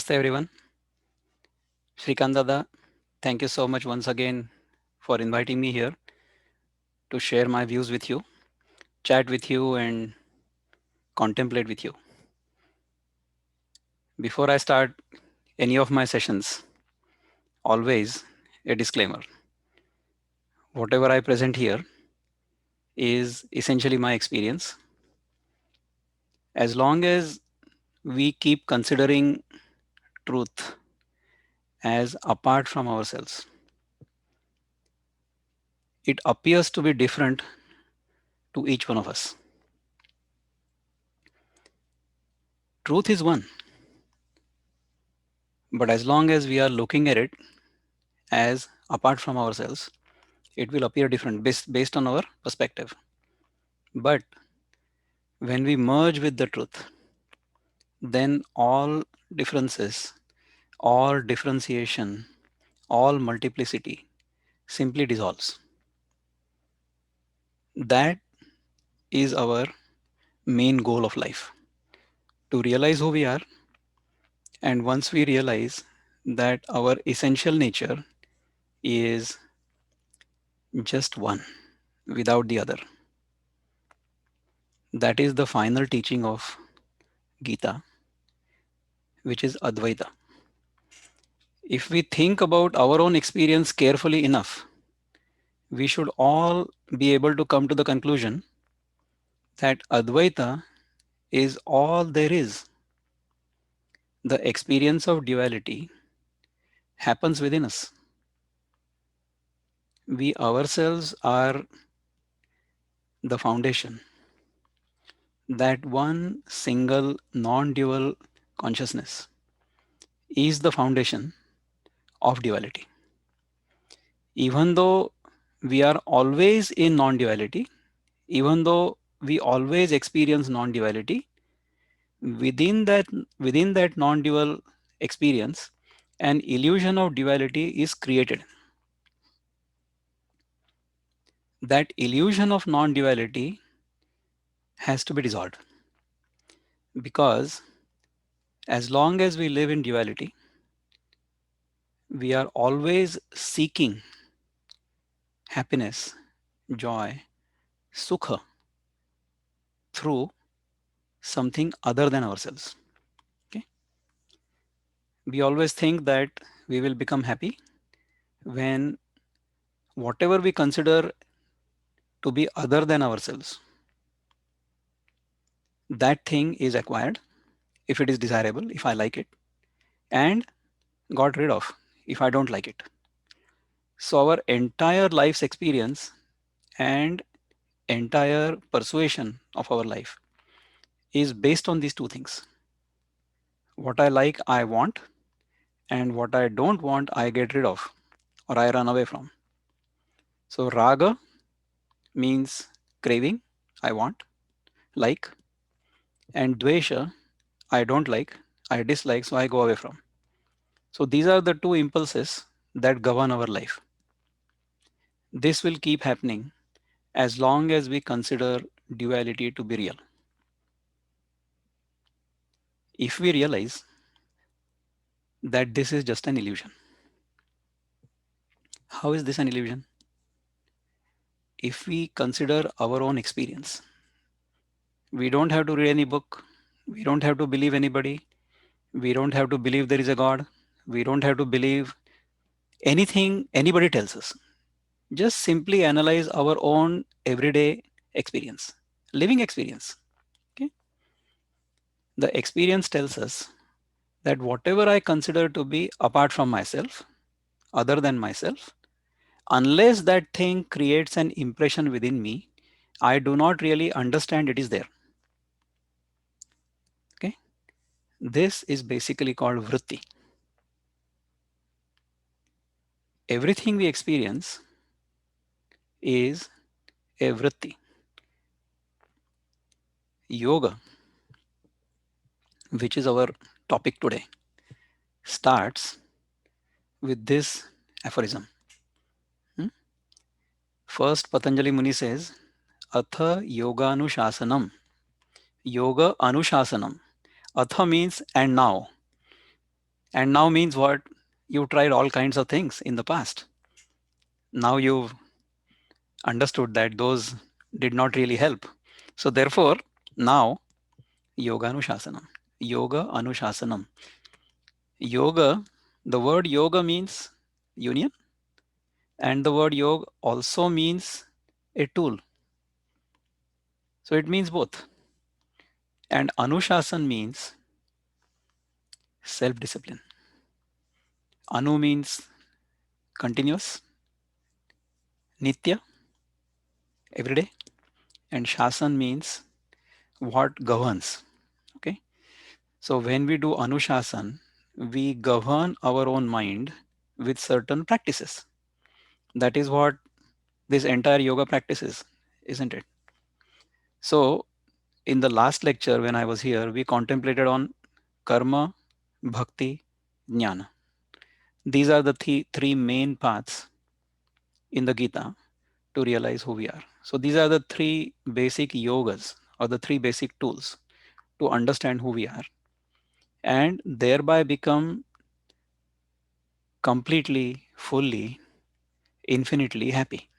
Namaste everyone. Shrikant Dada, thank you so much once again for inviting me here to share my views with you, chat with you, and contemplate with you. Before I start any of my sessions, always a disclaimer. Whatever I present here is essentially my experience. As long as we keep considering truth as apart from ourselves, it appears to be different to each one of us. Truth is one, but as long as we are looking at it as apart from ourselves, it will appear different based on our perspective. But when we merge with the truth, then all differences, all differentiation, all multiplicity simply dissolves. That is our main goal of life, to realize who we are. And once we realize that our essential nature is just one without the other, that is the final teaching of Gita, which is Advaita. If we think about our own experience carefully enough, we should all be able to come to the conclusion that Advaita is all there is. The experience of duality happens within us. We ourselves are the foundation. That one single non dual consciousness is the foundation of duality. Even though we are always in non duality, even though we always experience non duality, within that non-dual experience, an illusion of duality is created. That illusion of non-duality has to be dissolved, because as long as we live in duality, we are always seeking happiness, joy, sukha through something other than ourselves. Okay? We always think that we will become happy when whatever we consider to be other than ourselves, that thing is acquired, if it is desirable, if I like it, and got rid of if I don't like it. So our entire life's experience and entire persuasion of our life is based on these two things. What I like, I want, and what I don't want, I get rid of or I run away from. So raga means craving, I want, like, and dvesha, I don't like, I dislike, so I go away from. So these are the two impulses that govern our life. This will keep happening as long as we consider duality to be real. If we realize that this is just an illusion, how is this an illusion? If we consider our own experience, we don't have to read any book, we don't have to believe anybody, we don't have to believe there is a God, we don't have to believe anything anybody tells us. Just simply analyze our own everyday experience, living experience. Okay? The experience tells us that whatever I consider to be apart from myself, other than myself, unless that thing creates an impression within me, I do not really understand it is there. Okay, this is basically called vritti. Everything we experience is a vritti. Yoga, which is our topic today, starts with this aphorism. Hmm? First, Patanjali Muni says, Atha yoga anushasanam. Yoga anushasanam. Atha means and now. And now means what? You tried all kinds of things in the past. Now you've understood that those did not really help. So therefore, now yoga anushasanam. Yoga anushasanam. Yoga, the word yoga means union, and the word yoga also means a tool. So it means both. And anushasan means self discipline. Anu means continuous, nitya, every day, and shasan means what governs. Okay. So when we do anushasan, we govern our own mind with certain practices. That is what this entire yoga practice is, isn't it? So in the last lecture, when I was here, we contemplated on karma, bhakti, jnana. These are the three main paths in the Gita to realize who we are. So these are the three basic yogas or the three basic tools to understand who we are and thereby become completely, fully, infinitely happy,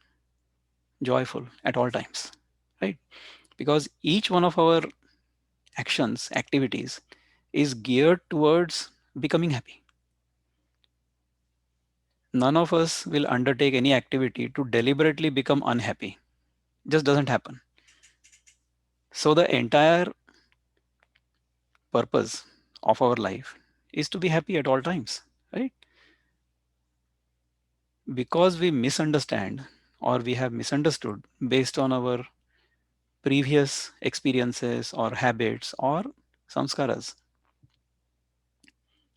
joyful at all times, right? Because each one of our actions, activities is geared towards becoming happy. None of us will undertake any activity to deliberately become unhappy. Just doesn't happen. So the entire purpose of our life is to be happy at all times, right? Because we misunderstand or we have misunderstood based on our previous experiences or habits or samskaras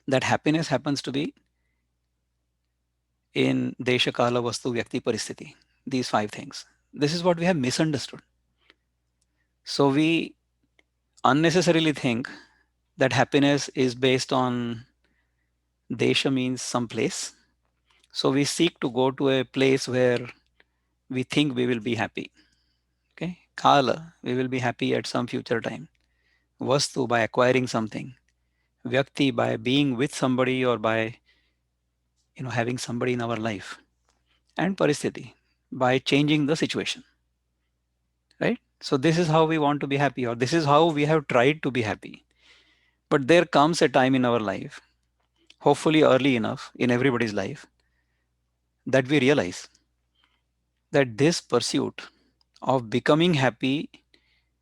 that happiness happens to be in desha kala vastu vyakti paristhiti, these five things. This is what we have misunderstood. So we unnecessarily think that happiness is based on desha means some place. So we seek to go to a place where we think we will be happy. Okay. Kala, we will be happy at some future time. Vastu, by acquiring something. Vyakti, by being with somebody or by having somebody in our life. And paristhiti, by changing the situation. Right? So this is how we want to be happy, or this is how we have tried to be happy. But there comes a time in our life, hopefully early enough in everybody's life, that we realize that this pursuit of becoming happy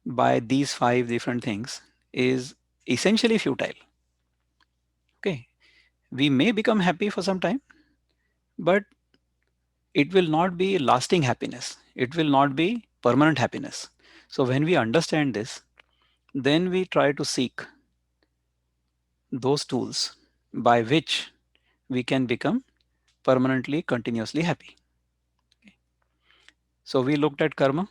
by these five different things is essentially futile. Okay. We may become happy for some time, but it will not be lasting happiness. It will not be permanent happiness. So when we understand this, then we try to seek those tools by which we can become permanently, continuously happy. So we looked at karma,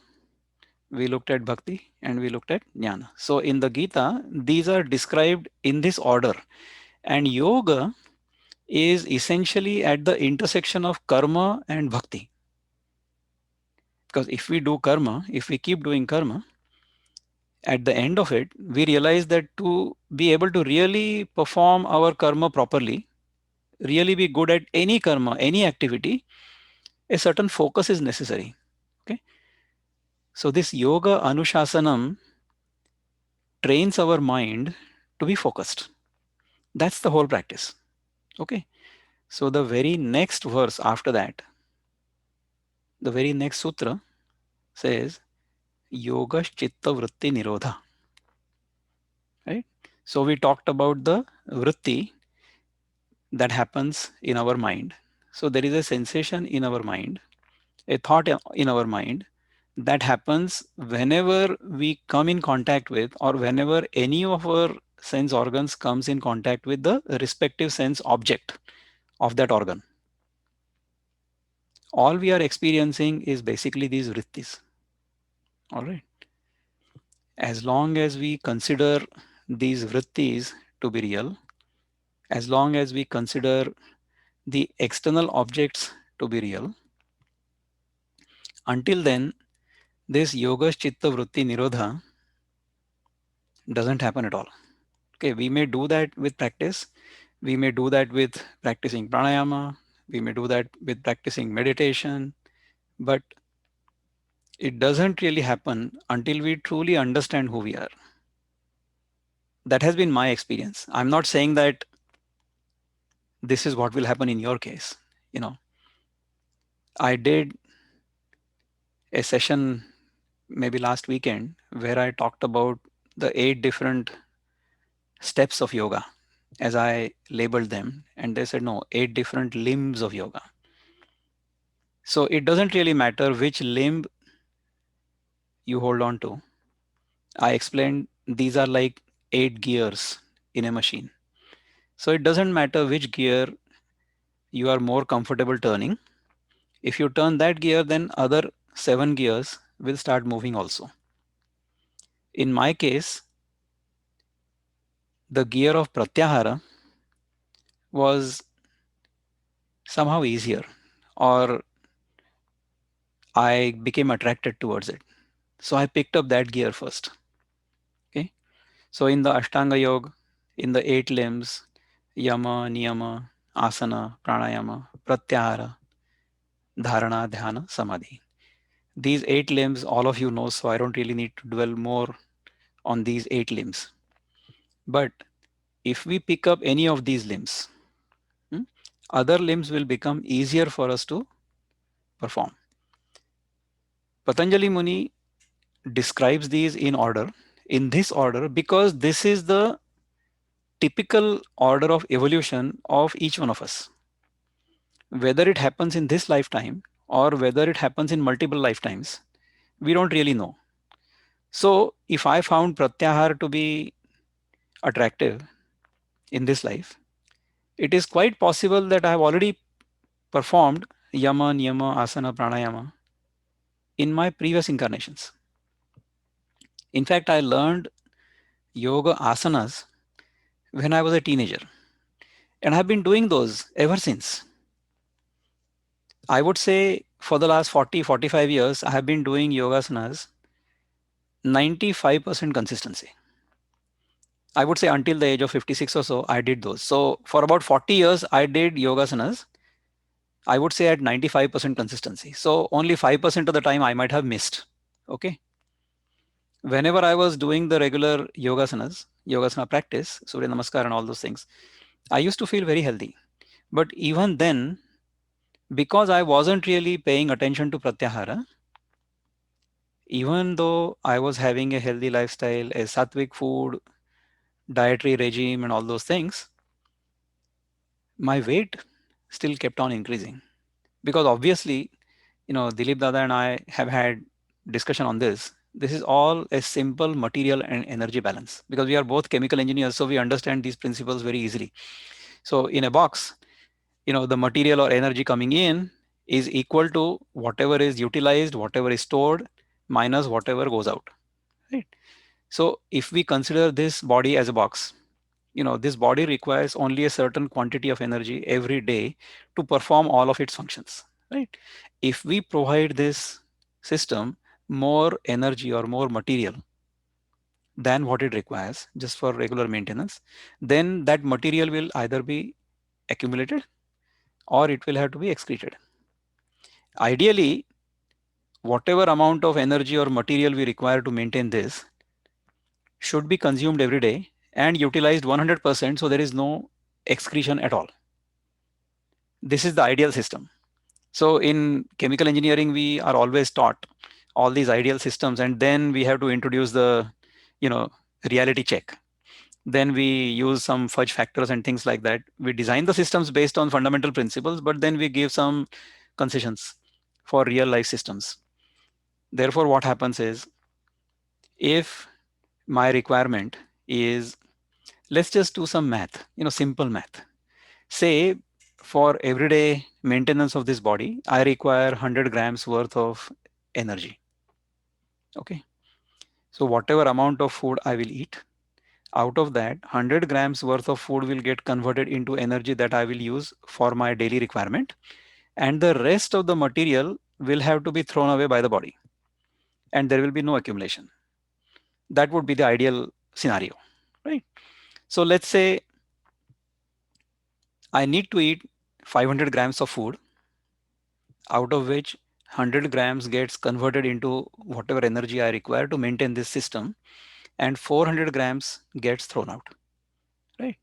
we looked at bhakti, and we looked at jnana. So in the Gita, these are described in this order. And yoga is essentially at the intersection of karma and bhakti. Because if we do karma, if we keep doing karma, at the end of it, we realize that to be able to really perform our karma properly, really be good at any karma, any activity, a certain focus is necessary. Okay. So this yoga anushasanam trains our mind to be focused. That's the whole practice. Okay. So the very next verse after that, the very next sutra says yoga chitta vritti nirodha. Right. So we talked about the vritti that happens in our mind. So there is a sensation in our mind, a thought in our mind that happens whenever we come in contact with or whenever any of our sense organs comes in contact with the respective sense object of that organ. All we are experiencing is basically these vrittis. All right. As long as we consider these vrittis to be real, as long as we consider the external objects to be real, until then, this yoga chitta vritti nirodha doesn't happen at all. Okay, we may do that with practice. We may do that with practicing pranayama, we may do that with practicing meditation, but it doesn't really happen until we truly understand who we are. That has been my experience. I'm not saying that this is what will happen in your case. You know, I did a session maybe last weekend where I talked about the 8 different steps of yoga as I labeled them. And they said, no, 8 different limbs of yoga. So it doesn't really matter which limb you hold on to. I explained these are like 8 gears in a machine. So it doesn't matter which gear you are more comfortable turning. If you turn that gear, then other 7 gears will start moving also. In my case, the gear of Pratyahara was somehow easier, or I became attracted towards it. So I picked up that gear first. Okay. So in the Ashtanga Yoga, in the 8 limbs, Yama, Niyama, Asana, Pranayama, Pratyahara, Dharana, Dhyana, Samadhi. These 8 limbs, all of you know, so I don't really need to dwell more on these 8 limbs. But if we pick up any of these limbs, hmm, other limbs will become easier for us to perform. Patanjali Muni describes these in this order, because this is the typical order of evolution of each one of us. Whether it happens in this lifetime or whether it happens in multiple lifetimes, we don't really know. So if I found Pratyahar to be attractive in this life, it is quite possible that I have already performed Yama, Niyama, Asana, Pranayama in my previous incarnations. In fact, I learned yoga asanas when I was a teenager, and I've been doing those ever since. I would say for the last 40-45 years, I have been doing yogasanas 95% consistency. I would say until the age of 56 or so, I did those. So for about 40 years, I did yogasanas, I would say at 95% consistency. So only 5% of the time I might have missed. Okay. Whenever I was doing the regular yogasana practice, Surya Namaskar and all those things, I used to feel very healthy. But even then, because I wasn't really paying attention to Pratyahara, even though I was having a healthy lifestyle, a sattvic food, dietary regime, and all those things, my weight still kept on increasing. Because obviously, Dilip Dada and I have had discussion on this. This is all a simple material and energy balance, because we are both chemical engineers, so we understand these principles very easily. So in a box, the material or energy coming in is equal to whatever is utilized, whatever is stored, minus whatever goes out. Right. So if we consider this body as a box, this body requires only a certain quantity of energy every day to perform all of its functions. Right. If we provide this system more energy or more material than what it requires just for regular maintenance, then that material will either be accumulated or it will have to be excreted. Ideally, whatever amount of energy or material we require to maintain this should be consumed every day and utilized 100%, so there is no excretion at all. This is the ideal system. So in chemical engineering, we are always taught all these ideal systems, and then we have to introduce the, you know, reality check. Then we use some fudge factors and things like that. We design the systems based on fundamental principles, but then we give some concessions for real life systems. Therefore, what happens is, if my requirement is, let's just do some math, simple math. Say for everyday maintenance of this body, I require 100 grams worth of energy. Okay. So whatever amount of food I will eat, out of that 100 grams worth of food will get converted into energy that I will use for my daily requirement. And the rest of the material will have to be thrown away by the body, and there will be no accumulation. That would be the ideal scenario, right? So let's say I need to eat 500 grams of food, out of which 100 grams gets converted into whatever energy I require to maintain this system, and 400 grams gets thrown out. Right?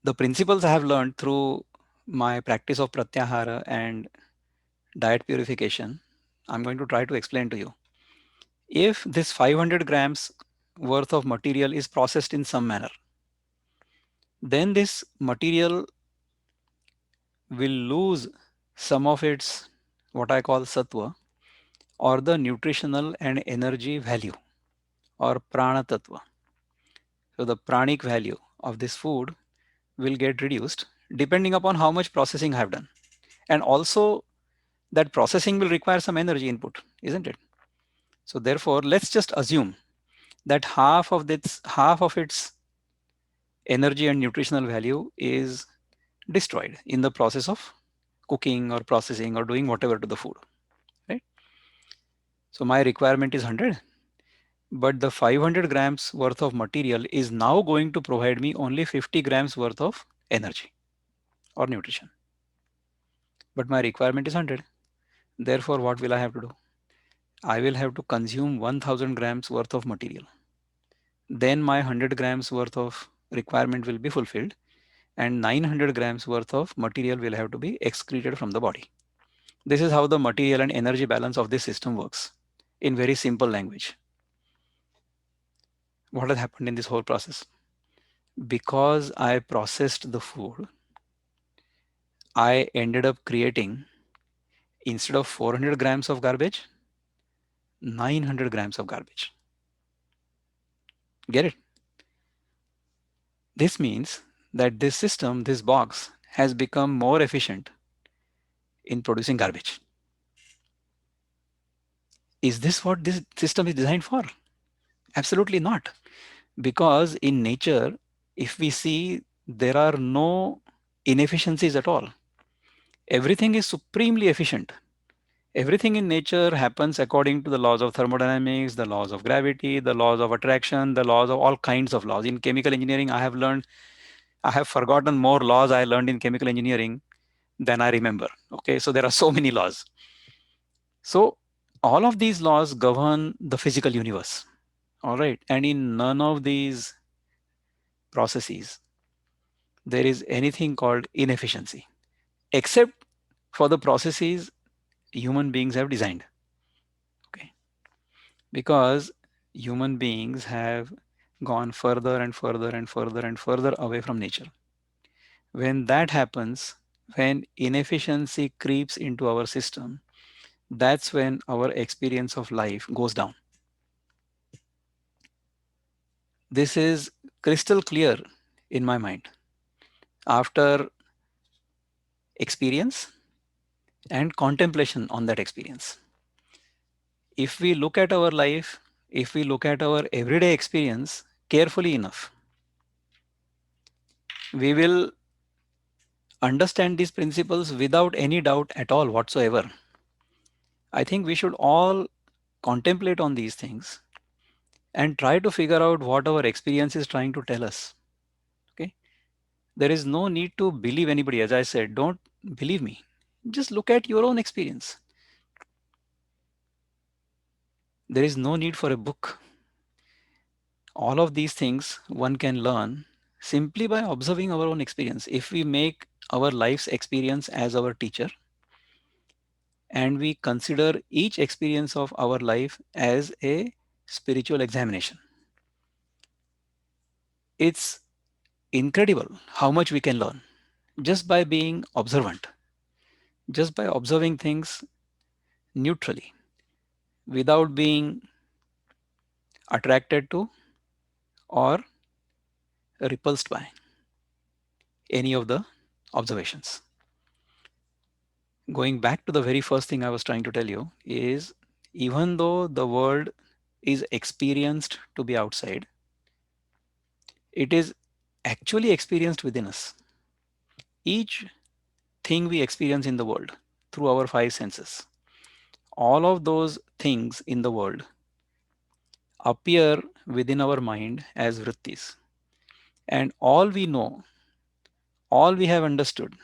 The principles I have learned through my practice of pratyahara and diet purification, I'm going to try to explain to you. If this 500 grams worth of material is processed in some manner, then this material will lose some of its what I call sattva, or the nutritional and energy value, or prana tattva. So the pranic value of this food will get reduced depending upon how much processing I have done. And also that processing will require some energy input, isn't it? So therefore, let's just assume that half of its energy and nutritional value is destroyed in the process of cooking or processing or doing whatever to the food, right? So my requirement is 100, but the 500 grams worth of material is now going to provide me only 50 grams worth of energy or nutrition. But my requirement is 100. Therefore, what will I have to do? I will have to consume 1000 grams worth of material. Then my 100 grams worth of requirement will be fulfilled, and 900 grams worth of material will have to be excreted from the body. This is how the material and energy balance of this system works in very simple language. What has happened in this whole process? Because I processed the food, I ended up creating, instead of 400 grams of garbage, 900 grams of garbage. Get it? This means that this system, this box, has become more efficient in producing garbage. Is this what this system is designed for? Absolutely not. Because in nature, if we see, there are no inefficiencies at all. Everything is supremely efficient. Everything in nature happens according to the laws of thermodynamics, the laws of gravity, the laws of attraction, the laws of all kinds of laws. In chemical engineering, I have forgotten more laws I learned in chemical engineering than I remember. Okay, so there are so many laws. So all of these laws govern the physical universe. All right, and in none of these processes there is anything called inefficiency, except for the processes human beings have designed. Okay, because human beings have gone further and further and further and further away from nature. When that happens, when inefficiency creeps into our system, that's when our experience of life goes down. This is crystal clear in my mind after experience and contemplation on that experience. If we look at our life, if we look at our everyday experience carefully enough, we will understand these principles without any doubt at all whatsoever. I think we should all contemplate on these things and try to figure out what our experience is trying to tell us. Okay. There is no need to believe anybody. As I said, don't believe me. Just look at your own experience. There is no need for a book. All of these things one can learn simply by observing our own experience. If we make our life's experience as our teacher and we consider each experience of our life as a spiritual examination, it's incredible how much we can learn just by being observant, just by observing things neutrally without being attracted to or repulsed by any of the observations. Going back to the very first thing I was trying to tell you is, even though the world is experienced to be outside, it is actually experienced within us. Each thing we experience in the world through our five senses, all of those things in the world appear within our mind as vrittis. And all we know all we have understood,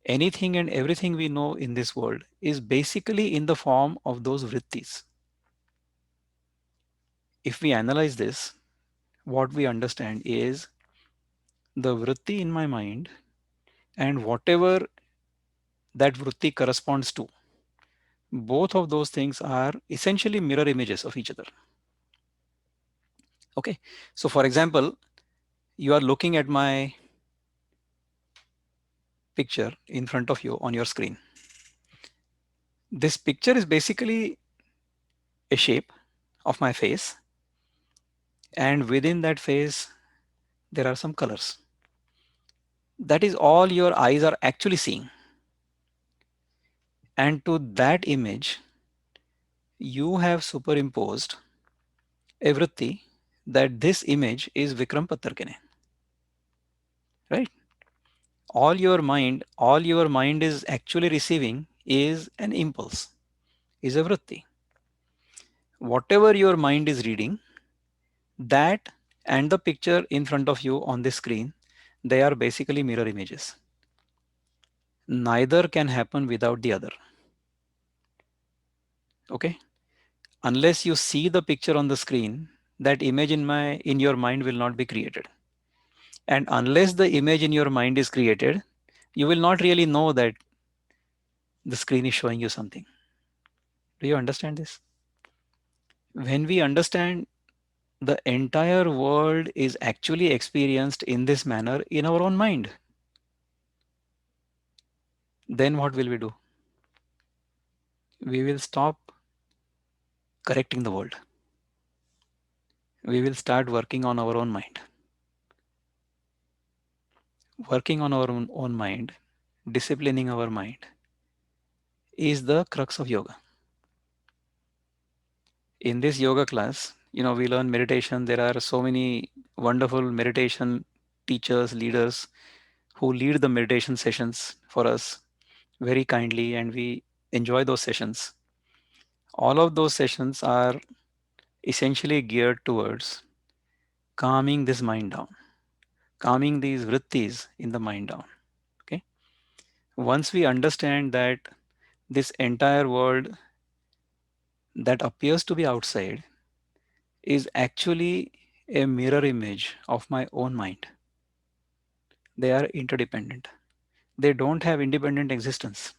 anything and everything we know in this world is basically in the form of those vrittis. If we analyze this, what we understand is the vritti in my mind and whatever that vritti corresponds to, both of those things are essentially mirror images of each other. Okay, so for example, you are looking at my picture in front of you on your screen. This picture is basically a shape of my face, and within that face there are some colors. That is all your eyes are actually seeing, and to that image you have superimposed a vritti that this image is Vikram Pattarkane, right? All your mind is actually receiving is an impulse, is a vritti. Whatever your mind is reading, that and the picture in front of you on the screen, they are basically mirror images. Neither can happen without the other. Okay, unless you see the picture on the screen, that image in your mind will not be created. And unless the image in your mind is created, you will not really know that the screen is showing you something. Do you understand this? When we understand the entire world is actually experienced in this manner in our own mind, then what will we do? We will stop correcting the world. We will start working on our own mind. Working on our own mind, disciplining our mind is the crux of yoga. In this yoga class, we learn meditation. There are so many wonderful meditation teachers, leaders who lead the meditation sessions for us very kindly, and we enjoy those sessions. All of those sessions are essentially geared towards calming this mind down, calming these vrittis in the mind down. Okay. Once we understand that this entire world that appears to be outside is actually a mirror image of my own mind, they are interdependent. They don't have independent existence.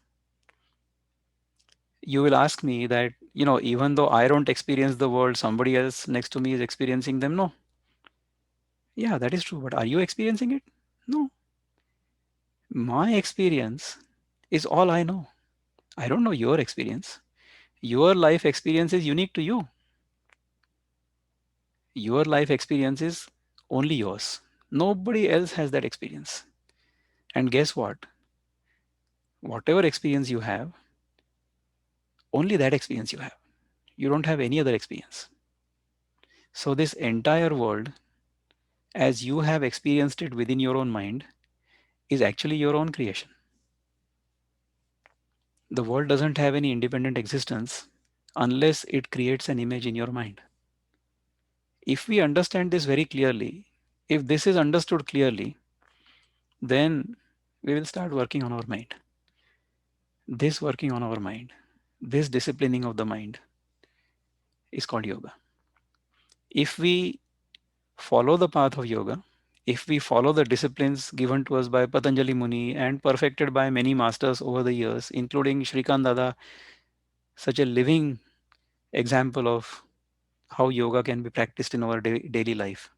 You will ask me that, even though I don't experience the world, somebody else next to me is experiencing them. No. Yeah, that is true. But are you experiencing it? No. My experience is all I know. I don't know your experience. Your life experience is unique to you. Your life experience is only yours. Nobody else has that experience. And guess what? Whatever experience you have, only that experience you have. You don't have any other experience. So, this entire world, as you have experienced it within your own mind, is actually your own creation. The world doesn't have any independent existence unless it creates an image in your mind. If we understand this very clearly, if this is understood clearly, then we will start working on our mind. This working on our mind, this disciplining of the mind is called yoga. If we follow the path of yoga, if we follow the disciplines given to us by Patanjali Muni and perfected by many masters over the years, including Shrikant Dada, such a living example of how yoga can be practiced in our daily life.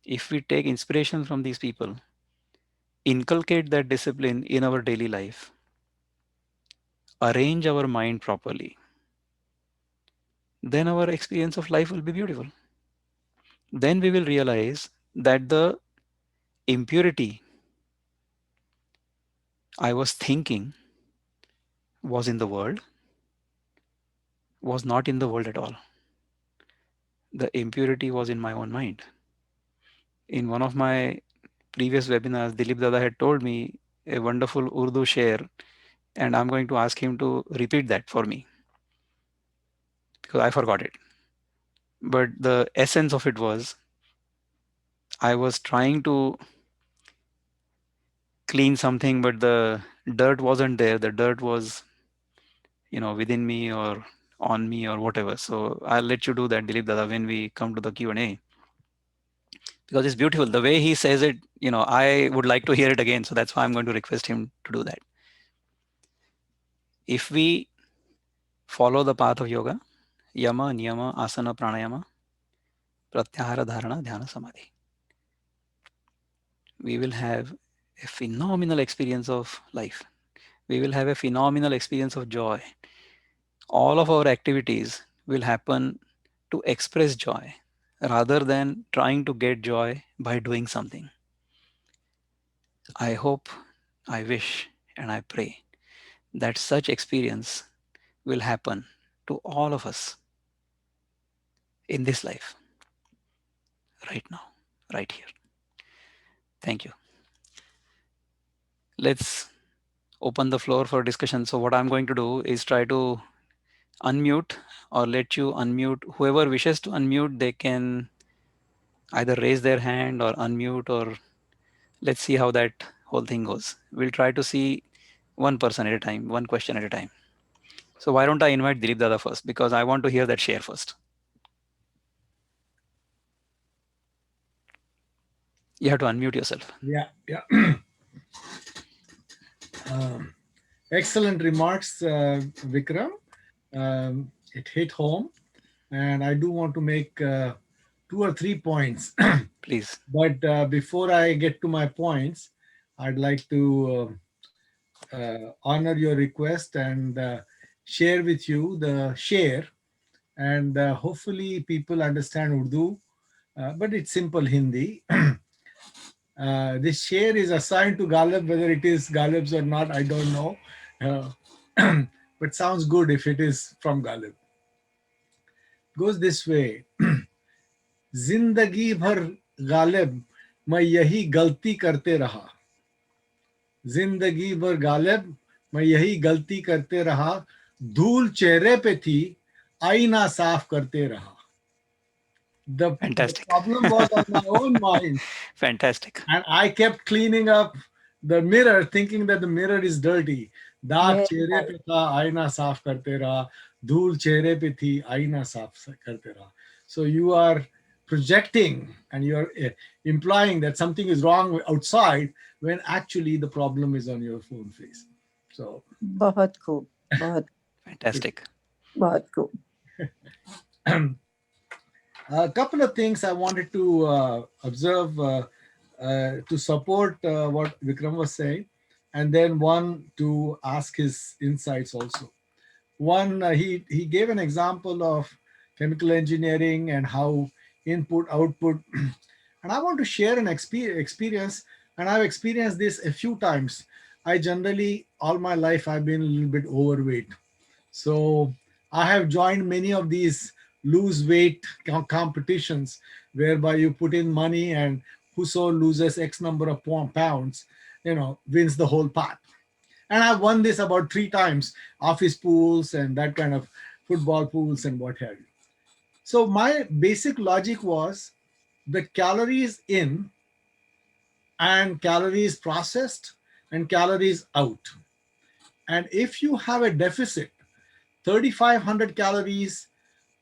If we take inspiration from these people, inculcate that discipline in our daily life, arrange our mind properly, then our experience of life will be beautiful. Then we will realize that the impurity I was thinking was in the world was not in the world at all. The impurity was in my own mind. In one of my previous webinars, Dilip Dada had told me a wonderful Urdu share, and I'm going to ask him to repeat that for me because I forgot it. But the essence of it was I was trying to clean something, but the dirt wasn't there. The dirt was, within me or on me or whatever. So I'll let you do that, Dilip Dada, when we come to the Q&A, because it's beautiful. The way he says it, I would like to hear it again. So that's why I'm going to request him to do that. If we follow the path of yoga, yama, niyama, asana, pranayama, pratyahara, dharana, dhyana, samadhi, we will have a phenomenal experience of life. We will have a phenomenal experience of joy. All of our activities will happen to express joy rather than trying to get joy by doing something. I hope, I wish, and I pray that such experience will happen to all of us in this life, right now, right here. Thank you. Let's open the floor for discussion. So, what I'm going to do is try to unmute or let you unmute. Whoever wishes to unmute, they can either raise their hand or unmute, or let's see how that whole thing goes. We'll try to see one person at a time, one question at a time. So why don't I invite Dilip Dada first? Because I want to hear that share first. You have to unmute yourself. Yeah. Excellent remarks, Vikram. It hit home, and I do want to make 2 or 3 points. Please. But before I get to my points, I'd like to honor your request and share with you the share. And hopefully, people understand Urdu, but it's simple Hindi. This share is assigned to Ghalib. Whether it is Ghalib's or not, I don't know. Uh, but sounds good if it is from Ghalib. Goes this way. जिंदगी भर गालिब मैं यही गलती करते रहा. जिंदगी भर गालिब मैं यही गलती करते रहा. धूल चेहरे पे थी, आईना साफ करते रहा. The Fantastic. problem was on my own mind. Fantastic. And I kept cleaning up the mirror, thinking that the mirror is dirty. दाग Very चेहरे right. पे था, आईना साफ करते रहा. धूल चेहरे पे थी, आईना साफ करते रहा. So you are projecting and you're implying that something is wrong outside when actually the problem is on your own face. So बहुत खूब, बहुत Fantastic. बहुत खूब. a couple of things I wanted to observe to support what Vikram was saying, and then one to ask his insights also. One, he gave an example of chemical engineering and how input output, and I want to share an experience, and I've experienced this a few times. I generally all my life I've been a little bit overweight, so I have joined many of these lose weight competitions whereby you put in money and whoso loses X number of pounds, wins the whole pot. And I've won this about 3 times, office pools and that kind of football pools and what have you. So my basic logic was the calories in and calories processed and calories out. And if you have a deficit, 3,500 calories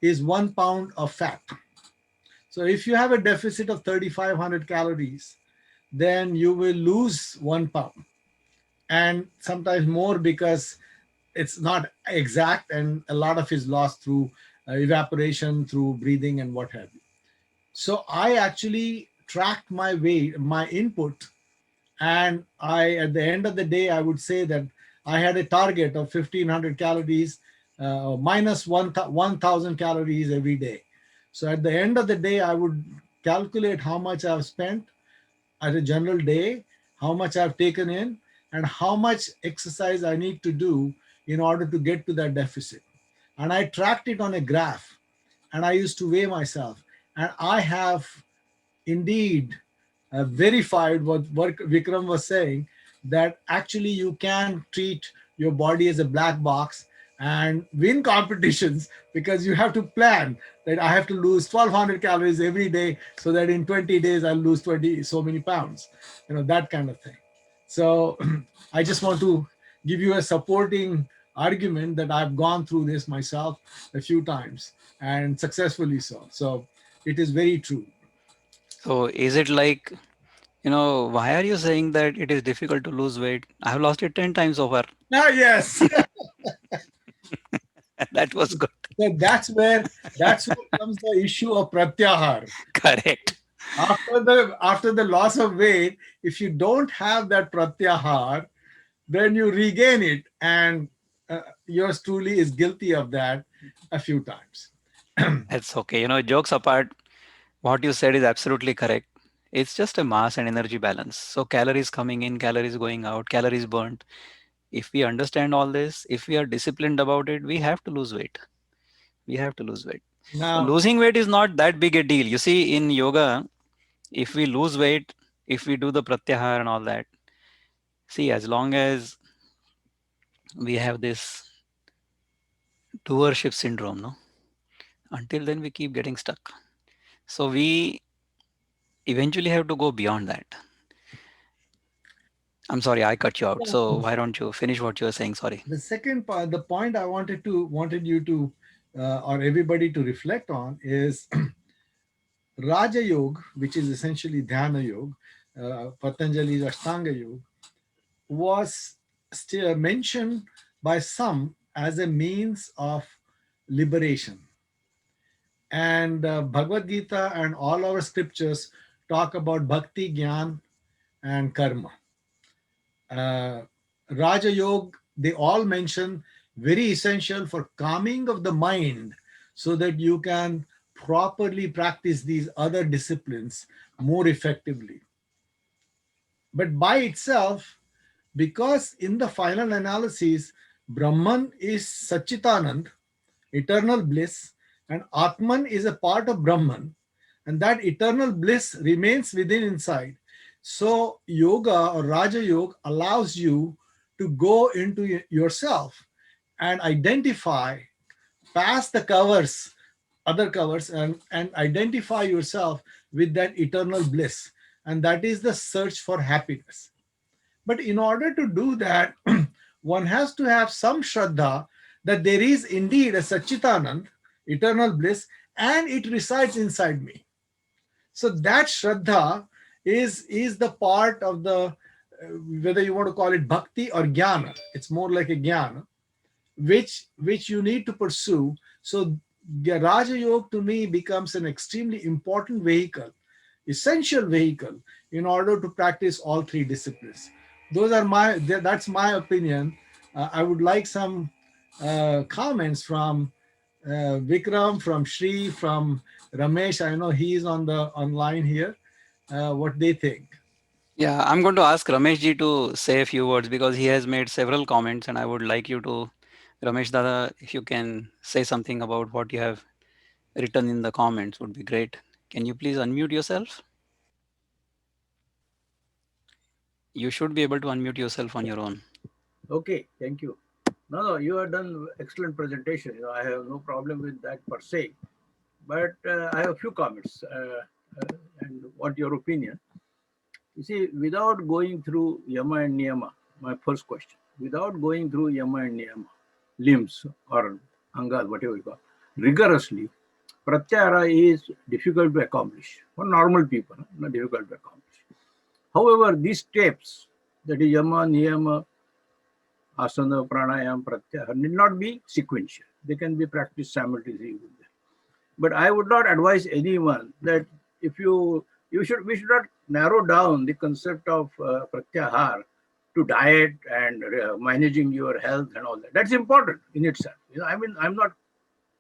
is 1 pound of fat. So if you have a deficit of 3,500 calories, then you will lose 1 pound and sometimes more because it's not exact and a lot of is lost through evaporation, through breathing and what have you. So I actually tracked my weight, my input, and at the end of the day, I would say that I had a target of 1,500 calories minus 1,000 calories every day. So at the end of the day, I would calculate how much I've spent at a general day, how much I've taken in, and how much exercise I need to do in order to get to that deficit. And I tracked it on a graph, and I used to weigh myself. And I have indeed verified what Vikram was saying, that actually you can treat your body as a black box and win competitions because you have to plan that I have to lose 1,200 calories every day so that in 20 days I'll lose 20 so many pounds, that kind of thing. So I just want to give you a supporting argument that I've gone through this myself a few times and successfully so. So it is very true. So is it like, why are you saying that it is difficult to lose weight? I have lost it 10 times so far. Ah, yes. That was good. So that's where comes the issue of pratyahar. Correct. After the loss of weight, if you don't have that pratyahar, then you regain it, and yours truly is guilty of that a few times. That's okay. Jokes apart, what you said is absolutely correct. It's just a mass and energy balance. So calories coming in, calories going out, calories burnt. If we understand all this, if we are disciplined about it, we have to lose weight. We have to lose weight. Now, Losing weight is not that big a deal. You see, in yoga, if we lose weight, if we do the pratyahar and all that, see, as long as we have this doership syndrome, no, until then we keep getting stuck. So we eventually have to go beyond that. I'm sorry, I cut you out. So why don't you finish what you were saying? Sorry. the second part, the point I wanted you to or everybody to reflect on is Raja Yoga, which is essentially Dhyana Yoga, Patanjali's Ashtanga Yoga, was still mentioned by some as a means of liberation. And Bhagavad Gita and all our scriptures talk about bhakti, jnana, and karma. Uh, Raja Yoga, they all mention very essential for calming of the mind so that you can properly practice these other disciplines more effectively. But by itself, because in the final analysis, Brahman is Satchitanand, eternal bliss, and Atman is a part of Brahman, and that eternal bliss remains within inside. So, yoga or Raja Yoga allows you to go into yourself and identify past the covers, other covers, and identify yourself with that eternal bliss. And that is the search for happiness. But in order to do that, one has to have some Shraddha that there is indeed a Satchitanand, eternal bliss, and it resides inside me. So that Shraddha is the part of the, whether you want to call it bhakti or jnana, it's more like a jnana, which you need to pursue. So the Raja Yoga to me becomes an extremely important vehicle, essential vehicle in order to practice all three disciplines. That's my opinion. I would like some comments from Vikram, from Shri, from Ramesh. I know he's on the online here. What they think. Yeah, I'm going to ask Ramesh ji to say a few words because he has made several comments, and I would like you to, Ramesh Dada, if you can say something about what you have written in the comments, would be great. Can you please unmute yourself? You should be able to unmute yourself on your own. Okay, thank you. No, you have done excellent presentation. I have no problem with that per se, but I have a few comments and what your opinion. You see, without going through Yama and Niyama, my first question, without going through Yama and Niyama, limbs or angas, whatever you call, rigorously, pratyahara is difficult to accomplish for normal people, not difficult to accomplish. However, these steps, that is Yama, Niyama, asana, pranayam, pratyahara, need not be sequential. They can be practiced simultaneously with them. But I would not advise anyone that if we should not narrow down the concept of pratyahar to diet and managing your health and all that. That's important in itself. I'm not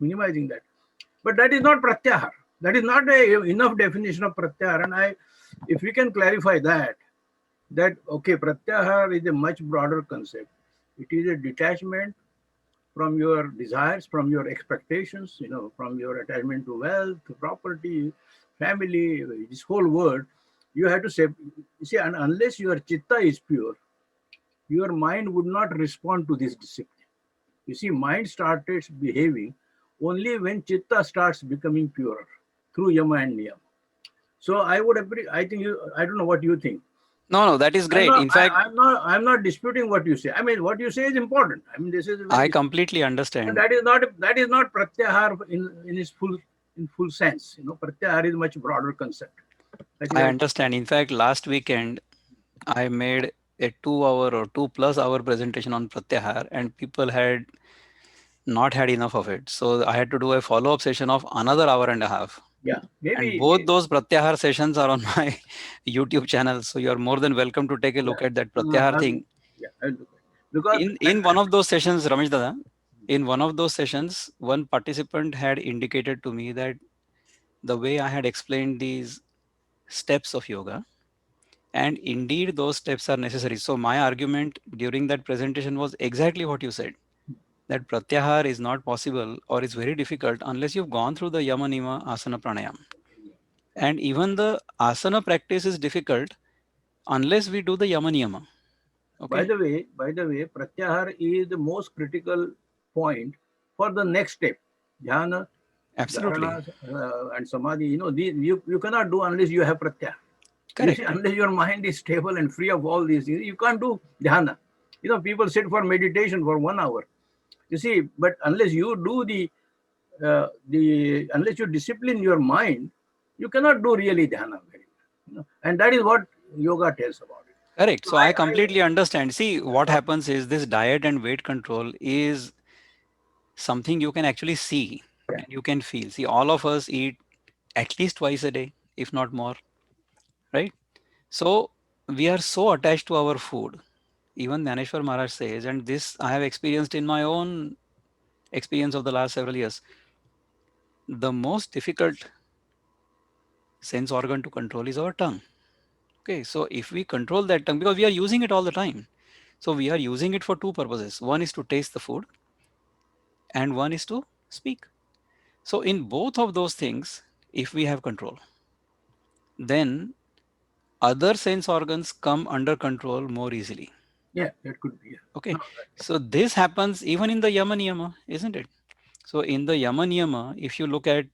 minimizing that, but that is not pratyahar. That is not enough definition of pratyahar. And if we can clarify that okay, pratyahar is a much broader concept. It is a detachment from your desires, from your expectations, from your attachment to wealth, property, family, this whole world. You have to say, you see, and unless your chitta is pure, your mind would not respond to this discipline. You see, mind started behaving only when chitta starts becoming purer through yama and niyama. So I would agree. I think I don't know what you think. No, that is great. In fact, I'm not disputing what you say. I mean, what you say is important. I mean, this is I very, completely and understand. that is not pratyahar in its full sense. You know, pratyahar is a much broader concept. That is I very, understand. In fact, last weekend I made a 2 hour or 2+ hour presentation on Pratyahar, and people had not had enough of it. So I had to do a follow-up session of another hour and a half. yeah, And maybe, both those Pratyahar sessions are on my YouTube channel. So you're more than welcome to take a yeah, look at that Pratyahar I will, thing. yeah, I'll do that. Because In one of those sessions, Ramesh Dada, in one of those sessions, one participant had indicated to me that the way I had explained these steps of yoga, and indeed those steps are necessary. So my argument during that presentation was exactly what you said, that pratyahar is not possible or is very difficult unless you've gone through the yama niyama asana pranayam. And even the asana practice is difficult unless we do the yama niyama. Okay, by the way, pratyahar is the most critical point for the next step. Dhyana, absolutely dharana, and samadhi. You know, you cannot do unless you have pratyahar. You see, correct. unless your mind is stable and free of all these things, you can't do dhyana. You know, people sit for meditation for 1 hour. You see, but unless you do the unless you discipline your mind, you cannot do really dhyana very well. You know? And that is what yoga tells about it. Correct. So So I completely understand. See, what happens is this diet and weight control is something you can actually see yeah, and you can feel. See, all of us eat at least twice a day, if not more, right? So we are so attached to our food. Even Dhaneshwar Maharaj says, and this I have experienced in my own experience of the last several years, the most difficult sense organ to control is our tongue. Okay, so if we control that tongue, because we are using it all the time, so we are using it for two purposes. One is to taste the food, and one is to speak. So in both of those things, if we have control, then other sense organs come under control more easily. yeah, that could be. Yeah. Okay, No, so this happens even in the Yama Niyama, isn't it? So in the Yama Niyama, if you look at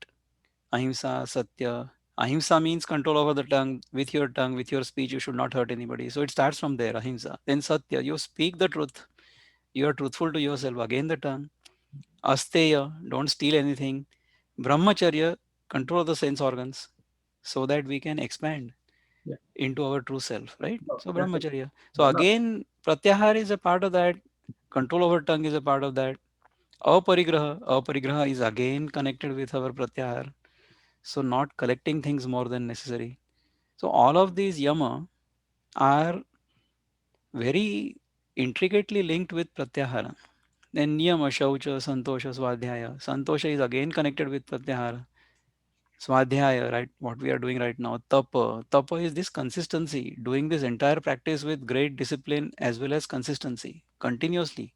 Ahimsa, Satya, Ahimsa means control over the tongue, with your speech, you should not hurt anybody. So it starts from there, Ahimsa. Then Satya, you speak the truth. You are truthful to yourself. Again, the tongue. Asteya, don't steal anything. Brahmacharya, control the sense organs so that we can expand yeah, into our true self, right? no, So that's a, Brahmacharya. So no, again, Pratyahar is a part of that. Control over tongue is a part of that. Aparigraha is again connected with our Pratyahar. So not collecting things more than necessary. So all of these yama are very intricately linked with pratyahara. Then niyama, shaucha, santosha, swadhyaya. Santosha is again connected with pratyahara. Swadhyaya, right? What we are doing right now. Tapa. Tapa is this consistency, doing this entire practice with great discipline as well as consistency, continuously.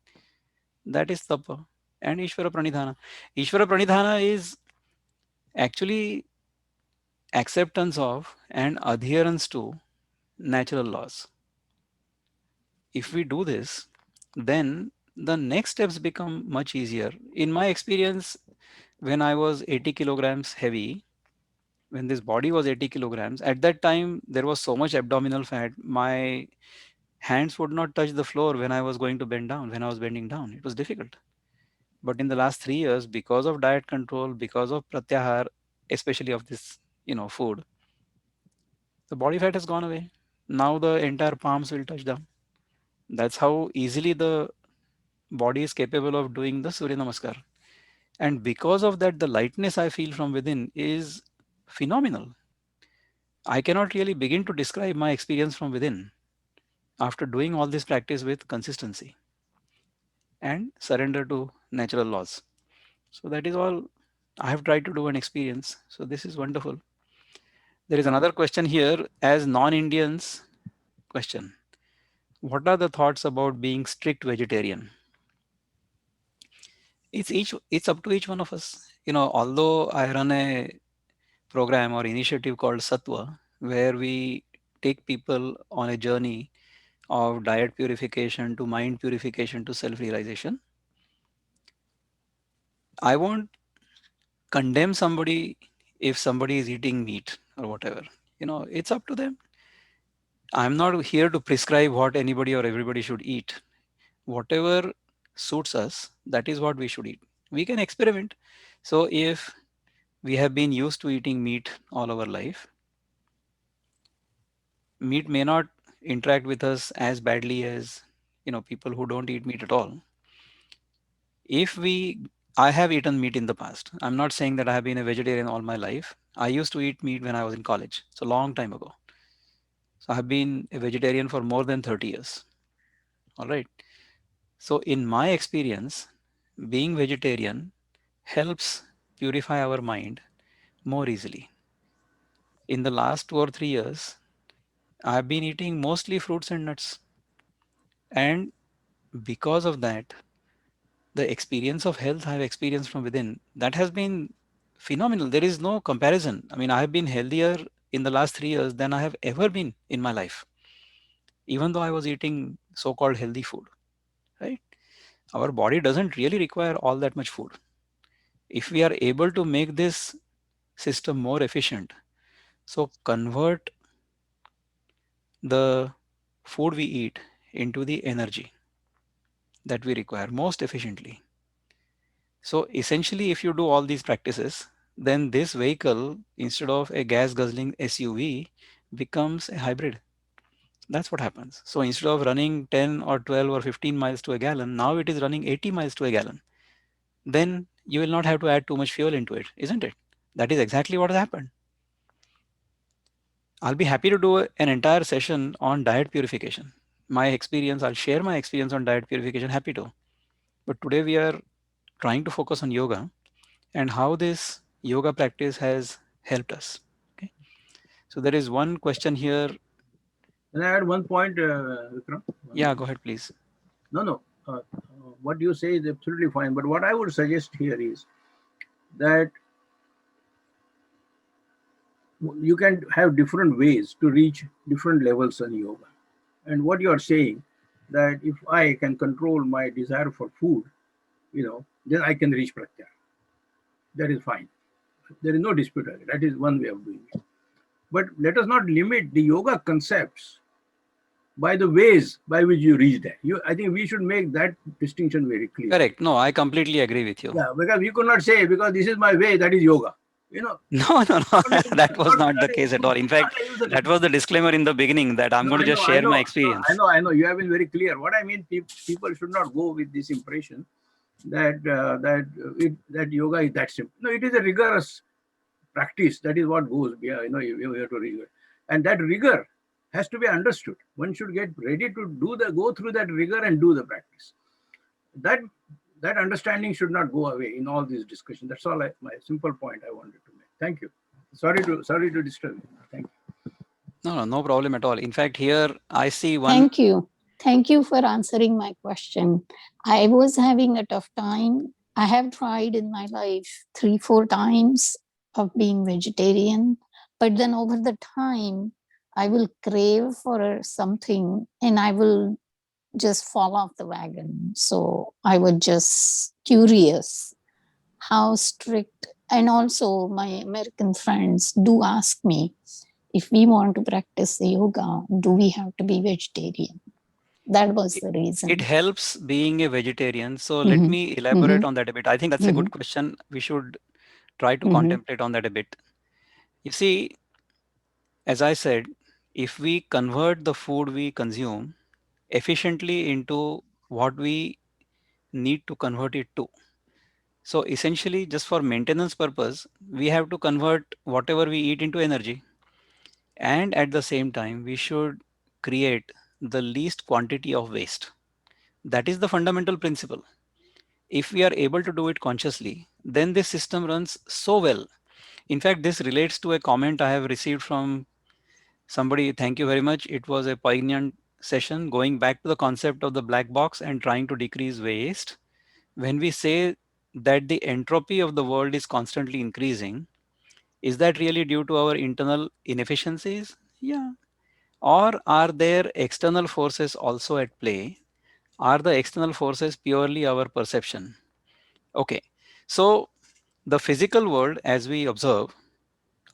That is tapa. And Ishvara Pranidhana. Ishvara Pranidhana is actually acceptance of and adherence to natural laws. If we do this, then the next steps become much easier. In my experience, when I was 80 kilograms heavy, when this body was 80 kilograms, at that time there was so much abdominal fat, my hands would not touch the floor when I was going to bend down, when I was bending down. It was difficult. But in the last 3 years, because of diet control, because of pratyahar, especially of this, food, the body fat has gone away. Now the entire palms will touch down. That's how easily the body is capable of doing the Surya Namaskar. And because of that, the lightness I feel from within is phenomenal. I cannot really begin to describe my experience from within after doing all this practice with consistency and surrender to natural laws. So that is all I have tried to do and experience. So this is wonderful. There is another question here as non-Indians question. What are the thoughts about being strict vegetarian? It's up to each one of us. Although I run a program or initiative called Sattva, where we take people on a journey of diet purification to mind purification to self realization. I won't condemn somebody if somebody is eating meat or whatever. It's up to them. I'm not here to prescribe what anybody or everybody should eat. Whatever suits us, that is what we should eat. We can experiment. So if we have been used to eating meat all our life, meat may not interact with us as badly as people who don't eat meat at all. If we I have eaten meat in the past. I'm not saying that I have been a vegetarian all my life. I used to eat meat when I was in college. It's a long time ago. So I have been a vegetarian for more than 30 years. All right. So in my experience, being vegetarian helps purify our mind more easily. In the last 2 or 3 years, I've been eating mostly fruits and nuts. And because of that, the experience of health I've experienced from within, that has been phenomenal. There is no comparison. I mean, I have been healthier in the last 3 years than I have ever been in my life, even though I was eating so-called healthy food, right? Our body doesn't really require all that much food. If we are able to make this system more efficient, so convert the food we eat into the energy that we require most efficiently. So essentially, if you do all these practices, then this vehicle, instead of a gas guzzling SUV, becomes a hybrid. That's what happens. So instead of running 10 or 12 or 15 miles to a gallon, now it is running 80 miles to a gallon. Then you will not have to add too much fuel into it, isn't it? That is exactly what has happened. I'll be happy to do an entire session on diet purification. My experience, I'll share my experience on diet purification, happy to. But today we are trying to focus on yoga and how this yoga practice has helped us. Okay. So there is one question here. Can I add one point, Vikram? Yeah, go ahead, please. No, no. What you say is absolutely fine. But what I would suggest here is that you can have different ways to reach different levels in yoga. And what you are saying, that if I can control my desire for food, then I can reach pratyahara. That is fine. There is no dispute. That is one way of doing it. But let us not limit the yoga concepts by the ways by which you reach there. I think we should make that distinction very clear. Correct. No, I completely agree with you. Yeah, because we could not say, because this is my way, that is yoga. No, no, that was not the case at all. In fact, that was the disclaimer in the beginning that I'm going to just share my experience. I know. You have been very clear. What I mean, people should not go with this impression that that yoga is that simple. No, it is a rigorous practice. That is what goes. Yeah, you have to rigor, and that rigor has to be understood. One should get ready to go through that rigor and do the practice. That understanding should not go away in all these discussions. That's all my simple point I wanted to make. Thank you. Sorry to disturb you. Thank you. No problem at all. In fact, here I see one. Thank you. Thank you for answering my question. I was having a tough time. I have tried in my life 3-4 times of being vegetarian, but then over the time, I will crave for something and I will just fall off the wagon. So I was just curious how strict, and also my American friends do ask me, if we want to practice yoga, do we have to be vegetarian? That was the reason. It helps being a vegetarian. So let me elaborate on that a bit. I think that's a good question. We should try to contemplate on that a bit. You see, as I said, if we convert the food we consume efficiently into what we need to convert it to. So essentially, just for maintenance purpose, we have to convert whatever we eat into energy. And at the same time, we should create the least quantity of waste. That is the fundamental principle. If we are able to do it consciously, then this system runs so well. In fact, this relates to a comment I have received from somebody. Thank you very much. It was a poignant session going back to the concept of the black box and trying to decrease waste. When we say that the entropy of the world is constantly increasing, is that really due to our internal inefficiencies? Yeah. Or are there external forces also at play? Are the external forces purely our perception? Okay. So the physical world, as we observe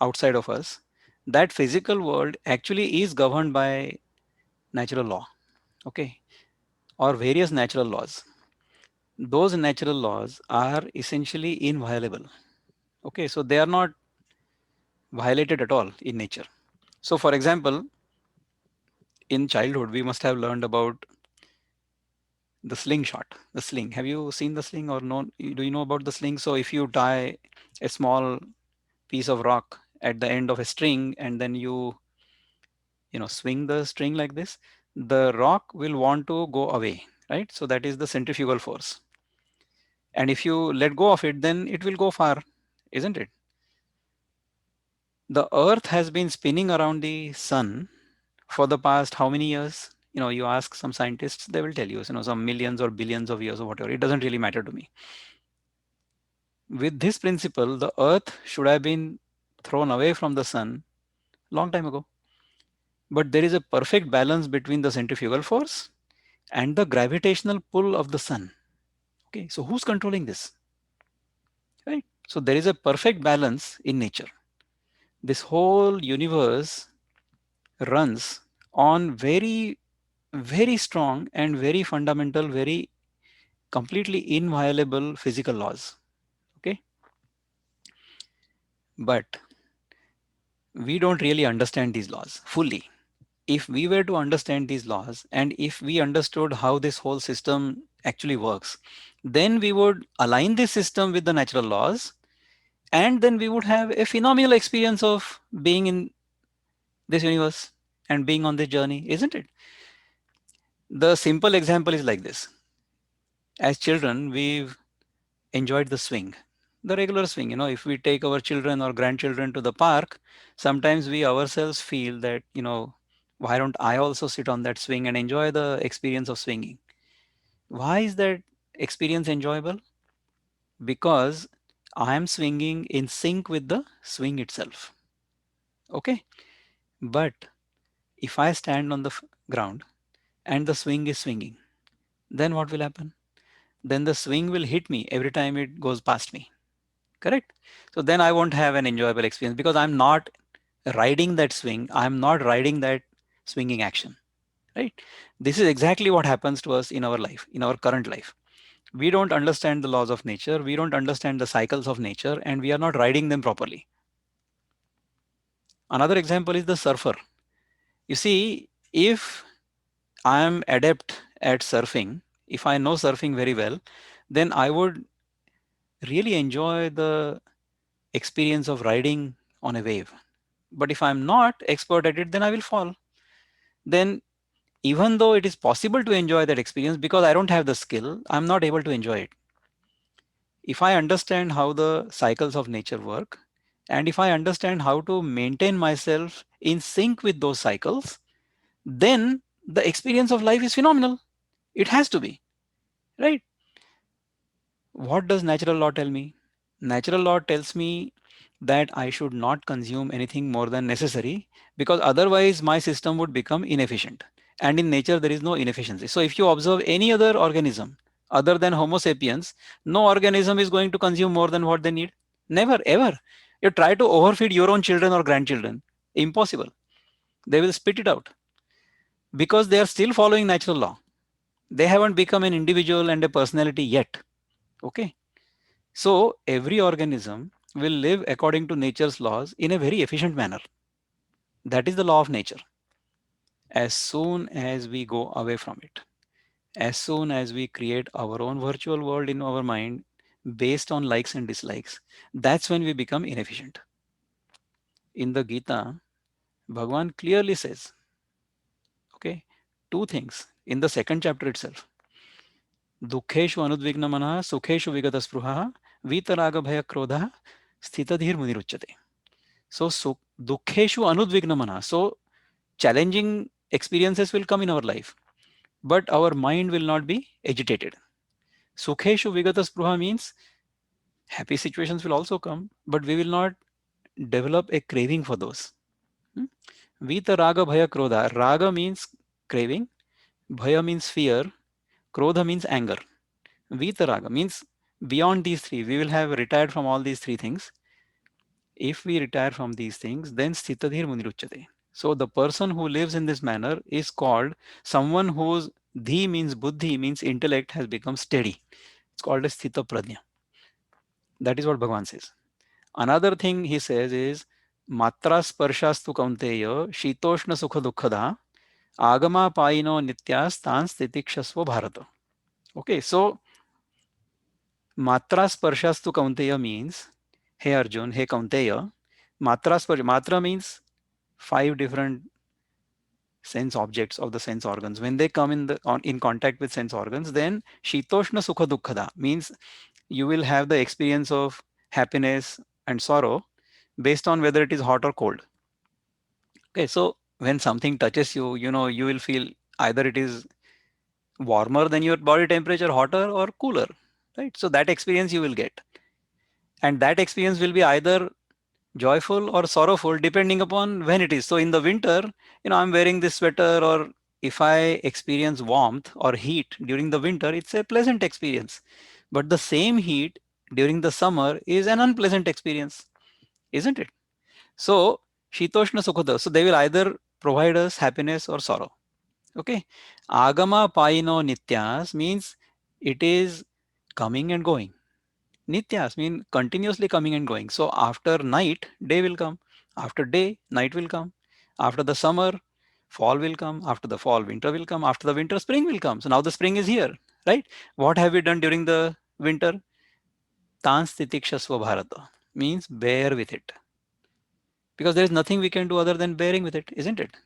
outside of us, that physical world actually is governed by natural law, okay, or various natural laws. Those natural laws are essentially inviolable. Okay, so they are not violated at all in nature. So, for example, in childhood, we must have learned about the slingshot, the sling. Have you seen the sling or no? Do you know about the sling? So, if you tie a small piece of rock at the end of a string and then you swing the string like this, the rock will want to go away, right? So that is the centrifugal force. And if you let go of it, then it will go far, isn't it? The earth has been spinning around the sun for the past how many years? You ask some scientists, they will tell you, some millions or billions of years or whatever. It doesn't really matter to me. With this principle, the earth should have been thrown away from the sun long time ago. But there is a perfect balance between the centrifugal force and the gravitational pull of the sun. Okay, so who's controlling this? Right? So there is a perfect balance in nature. This whole universe runs on very, very strong and very fundamental, very completely inviolable physical laws. Okay, but we don't really understand these laws fully. If we were to understand these laws and if we understood how this whole system actually works, then we would align this system with the natural laws, and then we would have a phenomenal experience of being in this universe and being on this journey, isn't it? The simple example is like this. As children, we've enjoyed the swing, the regular swing. If we take our children or grandchildren to the park, sometimes we ourselves feel that, why don't I also sit on that swing and enjoy the experience of swinging? Why is that experience enjoyable? Because I am swinging in sync with the swing itself. Okay. But if I stand on the ground and the swing is swinging, then what will happen? Then the swing will hit me every time it goes past me. Correct? So then I won't have an enjoyable experience because I'm not riding that swing. I'm not riding that swinging action. Right? This is exactly what happens to us in our life, in our current life. We don't understand the laws of nature. We don't understand the cycles of nature, and we are not riding them properly. Another example is the surfer. You see, if I am adept at surfing, if I know surfing very well, then I would really enjoy the experience of riding on a wave. But if I'm not expert at it, then I will fall. Then even though it is possible to enjoy that experience, because I don't have the skill, I'm not able to enjoy it. If I understand how the cycles of nature work, and if I understand how to maintain myself in sync with those cycles, then the experience of life is phenomenal. It has to be, right? What does natural law tell me? Natural law tells me that I should not consume anything more than necessary, because otherwise my system would become inefficient. And in nature, there is no inefficiency. So if you observe any other organism other than Homo sapiens, no organism is going to consume more than what they need. Never, ever. You try to overfeed your own children or grandchildren. Impossible. They will spit it out because they are still following natural law. They haven't become an individual and a personality yet. Okay. So every organism will live according to nature's laws in a very efficient manner. That is the law of nature. As soon as we go away from it, as soon as we create our own virtual world in our mind based on likes and dislikes, that's when we become inefficient. In the Gita, Bhagavan clearly says, okay, two things in the second chapter itself. Dukheshu anudvigna manah, sukheshu vigata spruha, vitaraga bhaya krodha, sthitadhir muniruchyate. So, dukheshu anudvigna mana. So, challenging experiences will come in our life, but our mind will not be agitated. Sukheshu vigata spruha means happy situations will also come, but we will not develop a craving for those. Vita raga bhaya krodha. Raga means craving, bhaya means fear, krodha means anger. Vita raga means beyond these three, we will have retired from all these three things. If we retire from these things, then sthitadhir muniruchyate. So the person who lives in this manner is called someone whose dhi means buddhi means intellect has become steady. It's called as sthita prajna. That is what Bhagavan says. Another thing he says is matra sparshastu kaunteya shitoshna sukha dukkhada agama paino nityas tan stitikshasva bharata. Okay, so matra sparshastu kaunteya means, hey Arjun, hey Kaunteya, matra means five different sense objects of the sense organs. When they come in contact with sense organs, then shitoshna sukha dukkhada means you will have the experience of happiness and sorrow based on whether it is hot or cold. Okay, so when something touches you, you will feel either it is warmer than your body temperature, hotter or cooler, right? So that experience you will get, and that experience will be either joyful or sorrowful depending upon when it is. So in the winter, I'm wearing this sweater, or if I experience warmth or heat during the winter, it's a pleasant experience. But the same heat during the summer is an unpleasant experience, isn't it? So shitoshna sukhada, so they will either provide us happiness or sorrow. Okay, agama paino nityas means it is coming and going. Nityas mean continuously coming and going. So after night, day will come. After day, night will come. After the summer, fall will come. After the fall, winter will come. After the winter, spring will come. So now the spring is here, right? What have we done during the winter? Tan stitikshasva bharata means bear with it. Because there is nothing we can do other than bearing with it, isn't it?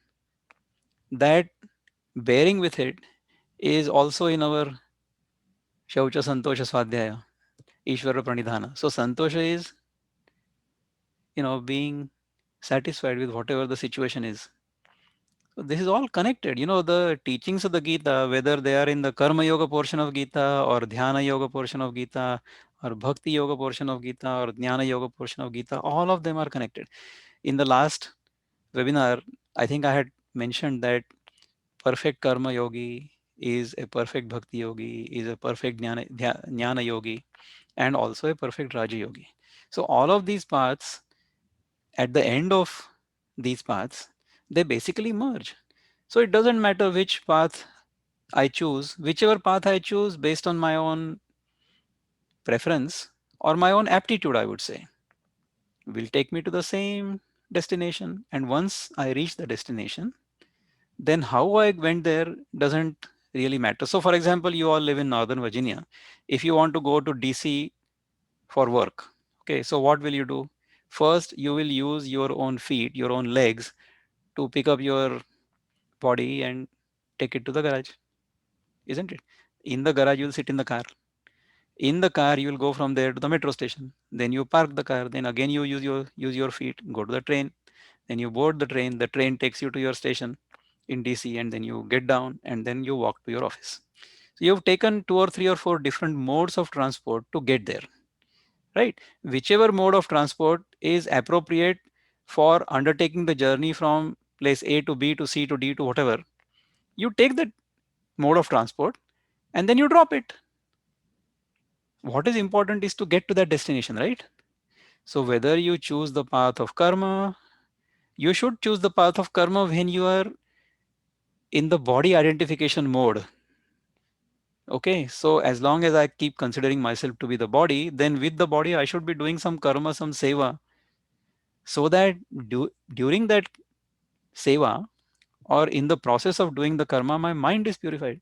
That bearing with it is also in our Shaucha Santosha Swadhyaya, Ishvara Pranidhana. So Santosha is, being satisfied with whatever the situation is. So this is all connected. The teachings of the Gita, whether they are in the Karma Yoga portion of Gita or Dhyana Yoga portion of Gita or Bhakti Yoga portion of Gita or Jnana Yoga portion of Gita, all of them are connected. In the last webinar, I think I had mentioned that perfect Karma Yogi is a perfect Bhakti Yogi, is a perfect Jnana Yogi, and also a perfect Raja Yogi. So all of these paths, at the end of these paths, they basically merge. So it doesn't matter which path I choose, whichever path I choose based on my own preference or my own aptitude, I would say, will take me to the same destination. And once I reach the destination, then how I went there doesn't really matter. So for example, you all live in Northern Virginia. If you want to go to DC for work, okay, so what will you do? First, you will use your own feet, your own legs to pick up your body and take it to the garage, isn't it? In the garage, you'll sit in the car. In the car, you will go from there to the metro station. Then you park the car. Then again, you use your feet, go to the train. Then you board the train. The train takes you to your station in DC, and then you get down and then you walk to your office. So you've taken 2 or 3 or 4 different modes of transport to get there, right? Whichever mode of transport is appropriate for undertaking the journey from place A to B to C to D to whatever, you take that mode of transport and then you drop it. What is important is to get to that destination, right? So whether you choose the path of karma, you should choose the path of karma when you are in the body identification mode. Okay, so as long as I keep considering myself to be the body, then with the body I should be doing some karma, some seva, so that during that seva or in the process of doing the karma, my mind is purified.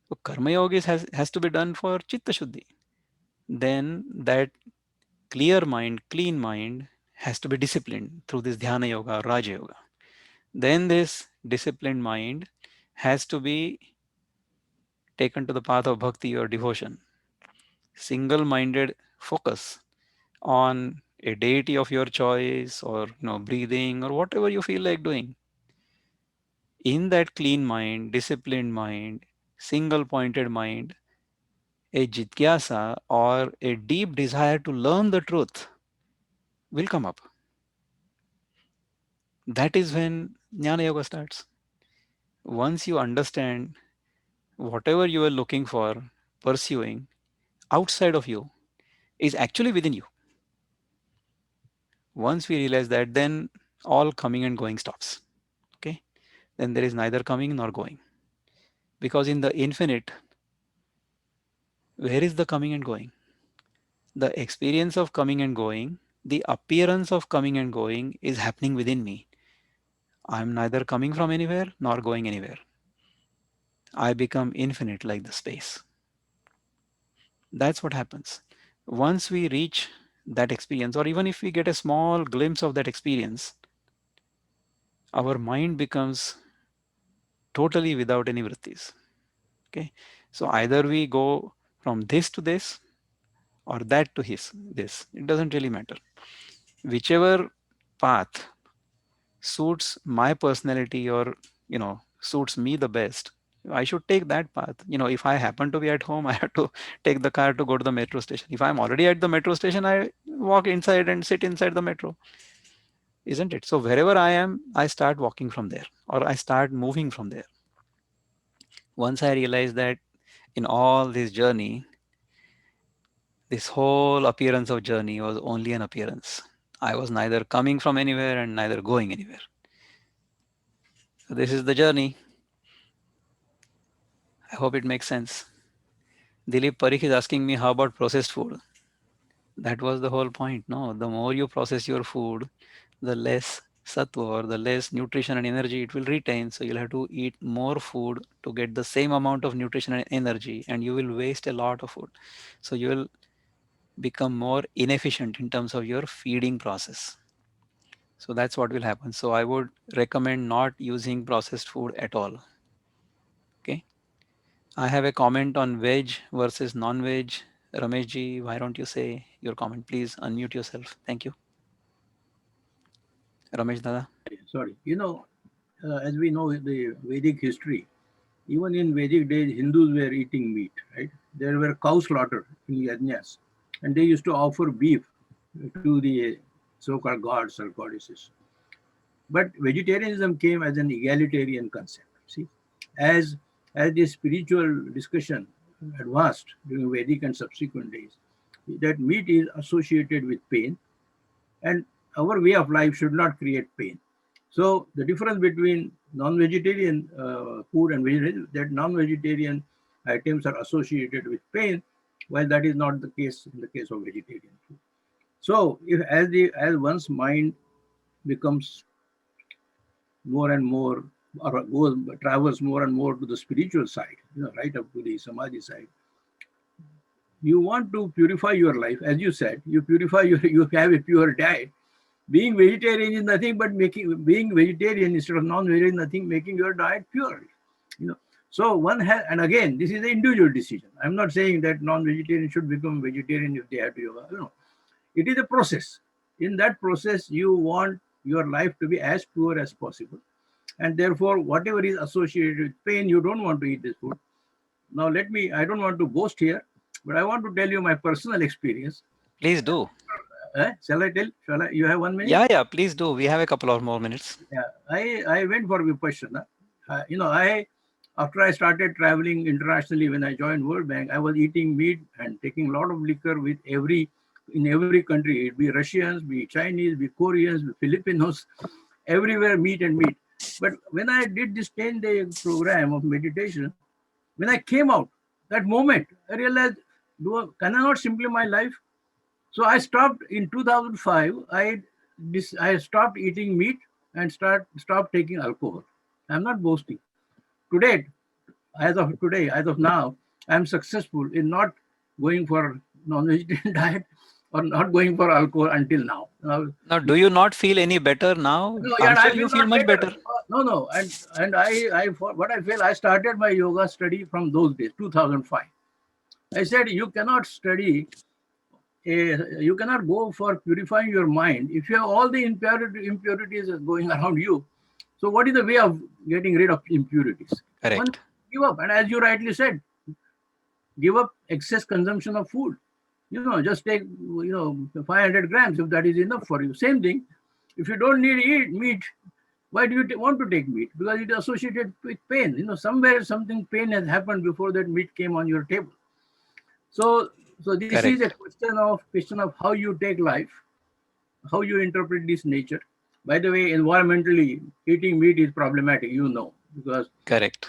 So karma yoga has to be done for chitta shuddhi. Then that clear mind, clean mind has to be disciplined through this dhyana yoga or raja yoga. Then this disciplined mind has to be taken to the path of bhakti or devotion. Single-minded focus on a deity of your choice, or breathing, or whatever you feel like doing. In that clean mind, disciplined mind, single pointed mind, a jityasa or a deep desire to learn the truth will come up. That is when Jnana Yoga starts. Once you understand whatever you are looking for, pursuing outside of you is actually within you. Once we realize that, then all coming and going stops. Okay, then there is neither coming nor going, because in the infinite, where is the coming and going? The experience of coming and going, the appearance of coming and going is happening within me. I'm neither coming from anywhere nor going anywhere. I become infinite like the space. That's what happens. Once we reach that experience, or even if we get a small glimpse of that experience, our mind becomes totally without any vrittis. Okay, so either we go from this to this or that to this. It doesn't really matter. Whichever path suits my personality, or suits me the best, I should take that path. If I happen to be at home, I have to take the car to go to the metro station. If I'm already at the metro station, I walk inside and sit inside the metro, isn't it? So wherever I am, I start walking from there, or I start moving from there. Once I realize that in all this journey, this whole appearance of journey was only an appearance. I was neither coming from anywhere and neither going anywhere. So this is the journey. I hope it makes sense. Dilip Parikh is asking me, how about processed food? That was the whole point. No, the more you process your food, the less sattva or the less nutrition and energy it will retain. So you'll have to eat more food to get the same amount of nutrition and energy, and you will waste a lot of food. So you will become more inefficient in terms of your feeding process. So that's what will happen. So I would recommend not using processed food at all. Okay. I have a comment on veg versus non-veg. Ramesh ji, why don't you say your comment? Please unmute yourself. Thank you. Ramesh Dada. Sorry. As we know the Vedic history, even in Vedic days, Hindus were eating meat, right? There were cow slaughter in yajnas, and they used to offer beef to the so-called gods or goddesses. But vegetarianism came as an egalitarian concept. See, as the spiritual discussion advanced during Vedic and subsequent days, that meat is associated with pain, and our way of life should not create pain. So the difference between non-vegetarian food and vegetarian, that non-vegetarian items are associated with pain, while that is not the case in the case of vegetarian food. So if as one's mind becomes more and more, or travels more and more to the spiritual side, right up to the samadhi side, you want to purify your life, as you said, you have a pure diet. Being vegetarian is nothing but being vegetarian instead of non-vegetarian, nothing making your diet pure. So one has, and again, this is an individual decision. I'm not saying that non-vegetarian should become vegetarian if they have to yoga. No, it is a process. In that process, you want your life to be as pure as possible, and therefore, whatever is associated with pain, you don't want to eat this food. Now, I don't want to boast here, but I want to tell you my personal experience. Please do. Shall I tell? You have 1 minute? Yeah, please do. We have a couple of more minutes. Yeah, I went for Vipassana. After I started traveling internationally, when I joined World Bank, I was eating meat and taking a lot of liquor in every country. It be Russians, be Chinese, be Koreans, be Filipinos, everywhere meat and meat. But when I did this 10-day program of meditation, when I came out, that moment, I realized, can I not simplify my life? So I stopped in 2005. I stopped eating meat and stopped taking alcohol. I'm not boasting. As of now, I'm successful in not going for non-vegetarian diet or not going for alcohol until now. Now, do you not feel any better now? No, I'm sure you feel much better. No, and I started my yoga study from those days, 2005. I said you cannot study. You cannot go for purifying your mind if you have all the impurities going around you. So what is the way of getting rid of impurities? Correct. One, give up. And as you rightly said, give up excess consumption of food. Just take 500 grams if that is enough for you. Same thing. If you don't need to eat meat, why do you want to take meat? Because it is associated with pain. Somewhere something pain has happened before that meat came on your table. So this Correct. is a question of how you take life, how you interpret this nature. By the way, environmentally, eating meat is problematic, because Correct.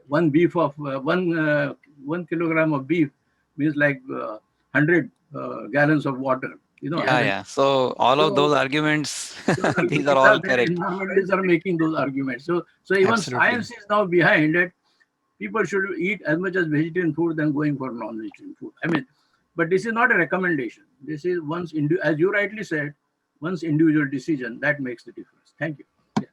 one beef of 1 kilogram of beef means like 100 gallons of water. Yeah, yeah. So all of those So arguments, those these are arguments all are there. correct. Environmentalists are making those arguments. So even Absolutely. science is now behind it. People should eat as much as vegetarian food than going for non-vegetarian food. I mean, but this is not a recommendation. This is as you rightly said, one's individual decision that makes the difference. Thank you.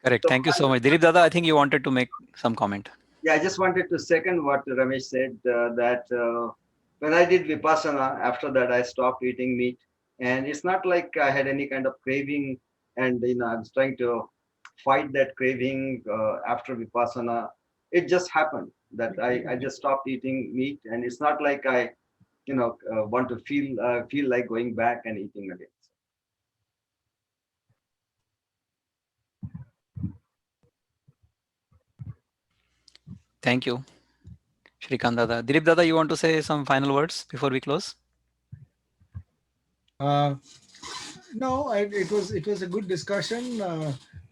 Correct. So Thank you so much. Dilip Dada, I think you wanted to make some comment. Yeah, I just wanted to second what Ramesh said, that when I did Vipassana, after that I stopped eating meat. And it's not like I had any kind of craving, and I was trying to fight that craving after Vipassana. It just happened that I just stopped eating meat, and it's not like I want to feel like going back and eating again. Thank you, Shrikant Dada. Dilip Dada, you want to say some final words before we close? No, it was a good discussion.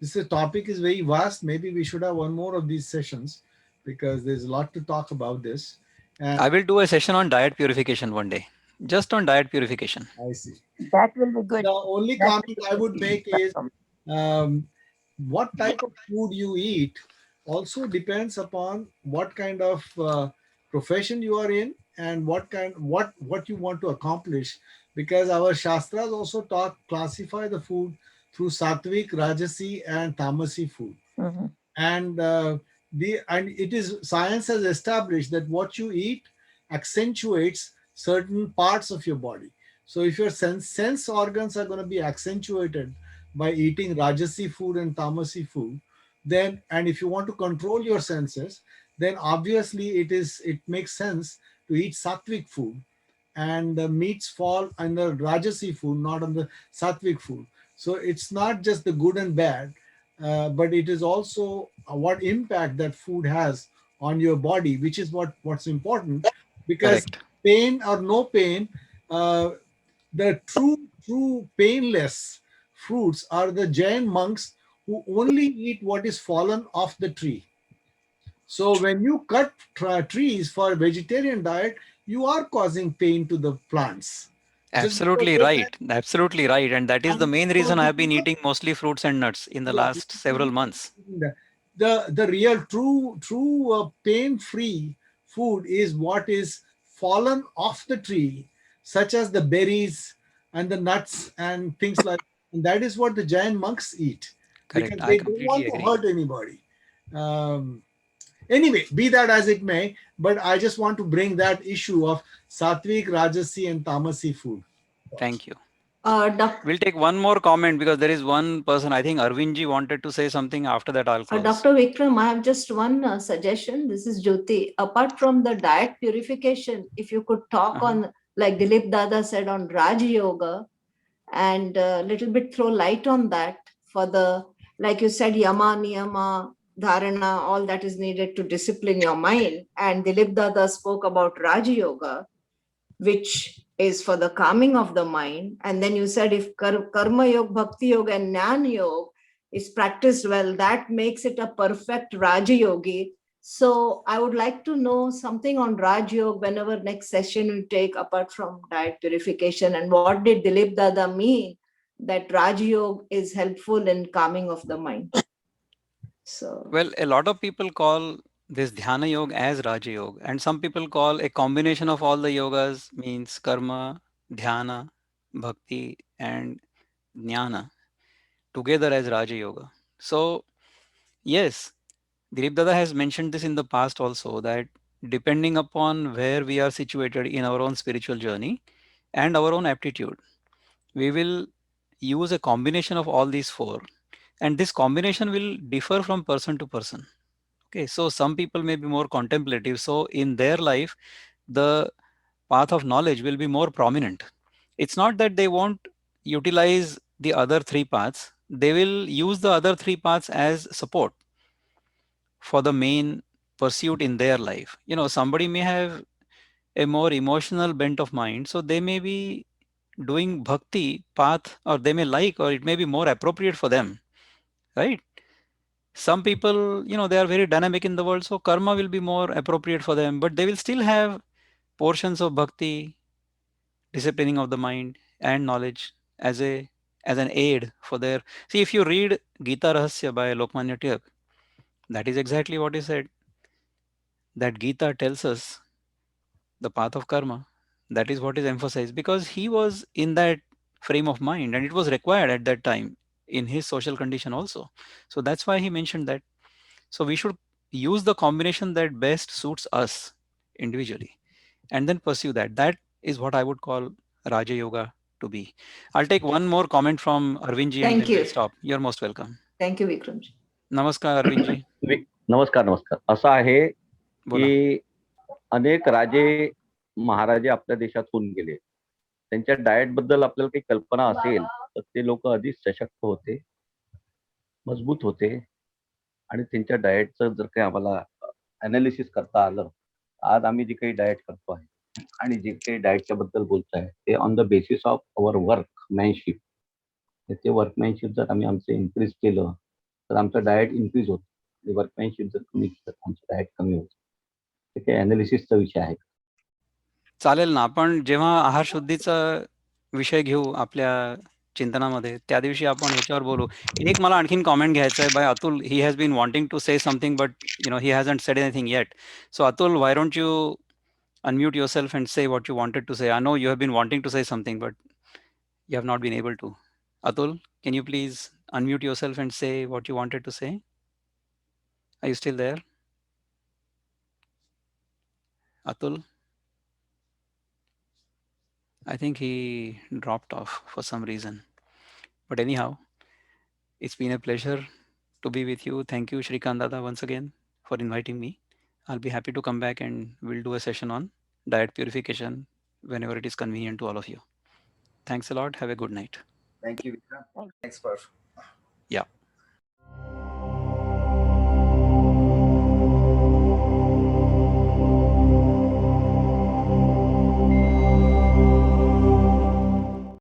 This topic is very vast. Maybe we should have one more of these sessions because there's a lot to talk about this. And I will do a session on diet purification one day, just on diet purification. I see. That will be good. The only That comment will I be would good. make is what type of food you eat also depends upon what kind of profession you are in and what you want to accomplish, because our shastras also classify the food through sattvic, rajasi and tamasi food. Mhm. And it is, science has established that what you eat accentuates certain parts of your body. So if your sense organs are going to be accentuated by eating rajasi food and tamasi food, then, and if you want to control your senses, then obviously it makes sense to eat sattvic food, and the meats fall under rajasi food, not on the sattvic food. So it's not just the good and bad, but it is also what impact that food has on your body, which is what's important. Because Correct. pain or no pain, the true painless fruits are the Jain monks who only eat what is fallen off the tree. So when you cut trees for a vegetarian diet, you are causing pain to the plants. Just because Absolutely they right. Absolutely right. And that is the main reason I've been can, eating mostly fruits and nuts in the yeah, last several months. the real true pain free food is what is fallen off the tree, such as the berries and the nuts and things like, and that is what the Jain monks eat, Correct. because I they don't want completely to agree. hurt anybody. Anyway, be that as it may, but I just want to bring that issue of sattvic, rajasi and tamasi food. Thank you. Doc- We'll take one more comment because there is one person, I think Arvindji wanted to say something. After that, I'll close. Dr. Vikram, I have just one suggestion. This is Jyoti. Apart from the diet purification, if you could talk on, like Dilip Dada said, on Raj Yoga, and a little bit throw light on that for the, like you said, yama, niyama, dharana, all that is needed to discipline your mind. And Dilip Dada spoke about Raj Yoga, which is for the calming of the mind. And then you said if karma yoga, bhakti yoga and jnana yoga is practiced well, that makes it a perfect Raja Yogi. So I would like to know something on Raj Yoga whenever next session we take, apart from diet purification, and what did Dilip Dada mean that Raj Yoga is helpful in calming of the mind. So Well, a lot of people call this Dhyana Yoga as Raja Yoga, and some people call a combination of all the yogas means karma, dhyana, bhakti, and jnana together as Raja Yoga. So, yes, Dilip Dada has mentioned this in the past also, that depending upon where we are situated in our own spiritual journey and our own aptitude, we will use a combination of all these four, and this combination will differ from person to person. Okay, so some people may be more contemplative, so in their life the path of knowledge will be more prominent. It's not that they won't utilize the other three paths, they will use the other three paths as support for the main pursuit in their life. Somebody may have a more emotional bent of mind, so they may be doing bhakti path, or they may like, or it may be more appropriate for them right? Some people, they are very dynamic in the world, so karma will be more appropriate for them, but they will still have portions of bhakti, disciplining of the mind, and knowledge as an aid for their. See, if you read Gita Rahasya by Lokmanya Tilak, that is exactly what he said. That Gita tells us the path of karma. That is what is emphasized because he was in that frame of mind and it was required at that time in his social condition also. So that's why he mentioned that. So we should use the combination that best suits us individually and then pursue that. That is what I would call Raja Yoga to be. I'll take one more comment from Arvindji and Thank then we'll you. stop. You're most welcome. Thank you, Vikramji. Namaskar, Arvindji. नमस्कार. असं आहे बोला. की अनेक राजे महाराजे आपल्या देशात होऊन गेले. त्यांच्या डाएट बद्दल आपल्याला काही कल्पना असेल तर ते लोक अधिक सशक्त होते, मजबूत होते आणि त्यांच्या डाएटचं जर काही आम्हाला अनालिसिस करता आलं, आज आम्ही जे काही डाएट करतो आहे आणि जे काही डाएटच्या बद्दल बोलतोय ते on the basis of our workmanship. ते वर्कमॅनशिप जर आम्ही आमचं इन्क्रीज केलं तर आमचं डाएट इन्क्रीज होतं. वर्कमॅनशिप जर कमी केलं तर आमचं डाएट कमी होतं. ते काही अनालिसिसचा विषय आहे. चालेल ना. आपण जेव्हा आहार शुद्धीचा विषय घेऊ आपल्या चिंतनामध्ये त्या दिवशी आपण ह्याच्यावर बोलू. एक मला आणखीन कॉमेंट घ्यायचं आहे by Atul. He has been wanting to say something but he hasn't said anything yet. So Atul, why don't you unmute yourself and say what you wanted to say? I know you have been wanting to say something but you have not been able to. Atul, can you please unmute yourself and say what you wanted to say? Are you still there? Atul? I think he dropped off for some reason. But anyhow, it's been a pleasure to be with you. Thank you, Shrikant Dada, once again for inviting me. I'll be happy to come back and we'll do a session on diet purification whenever it is convenient to all of you. Thanks a lot. Have a good night. Thank you, Vikram. Thanks for. Yeah.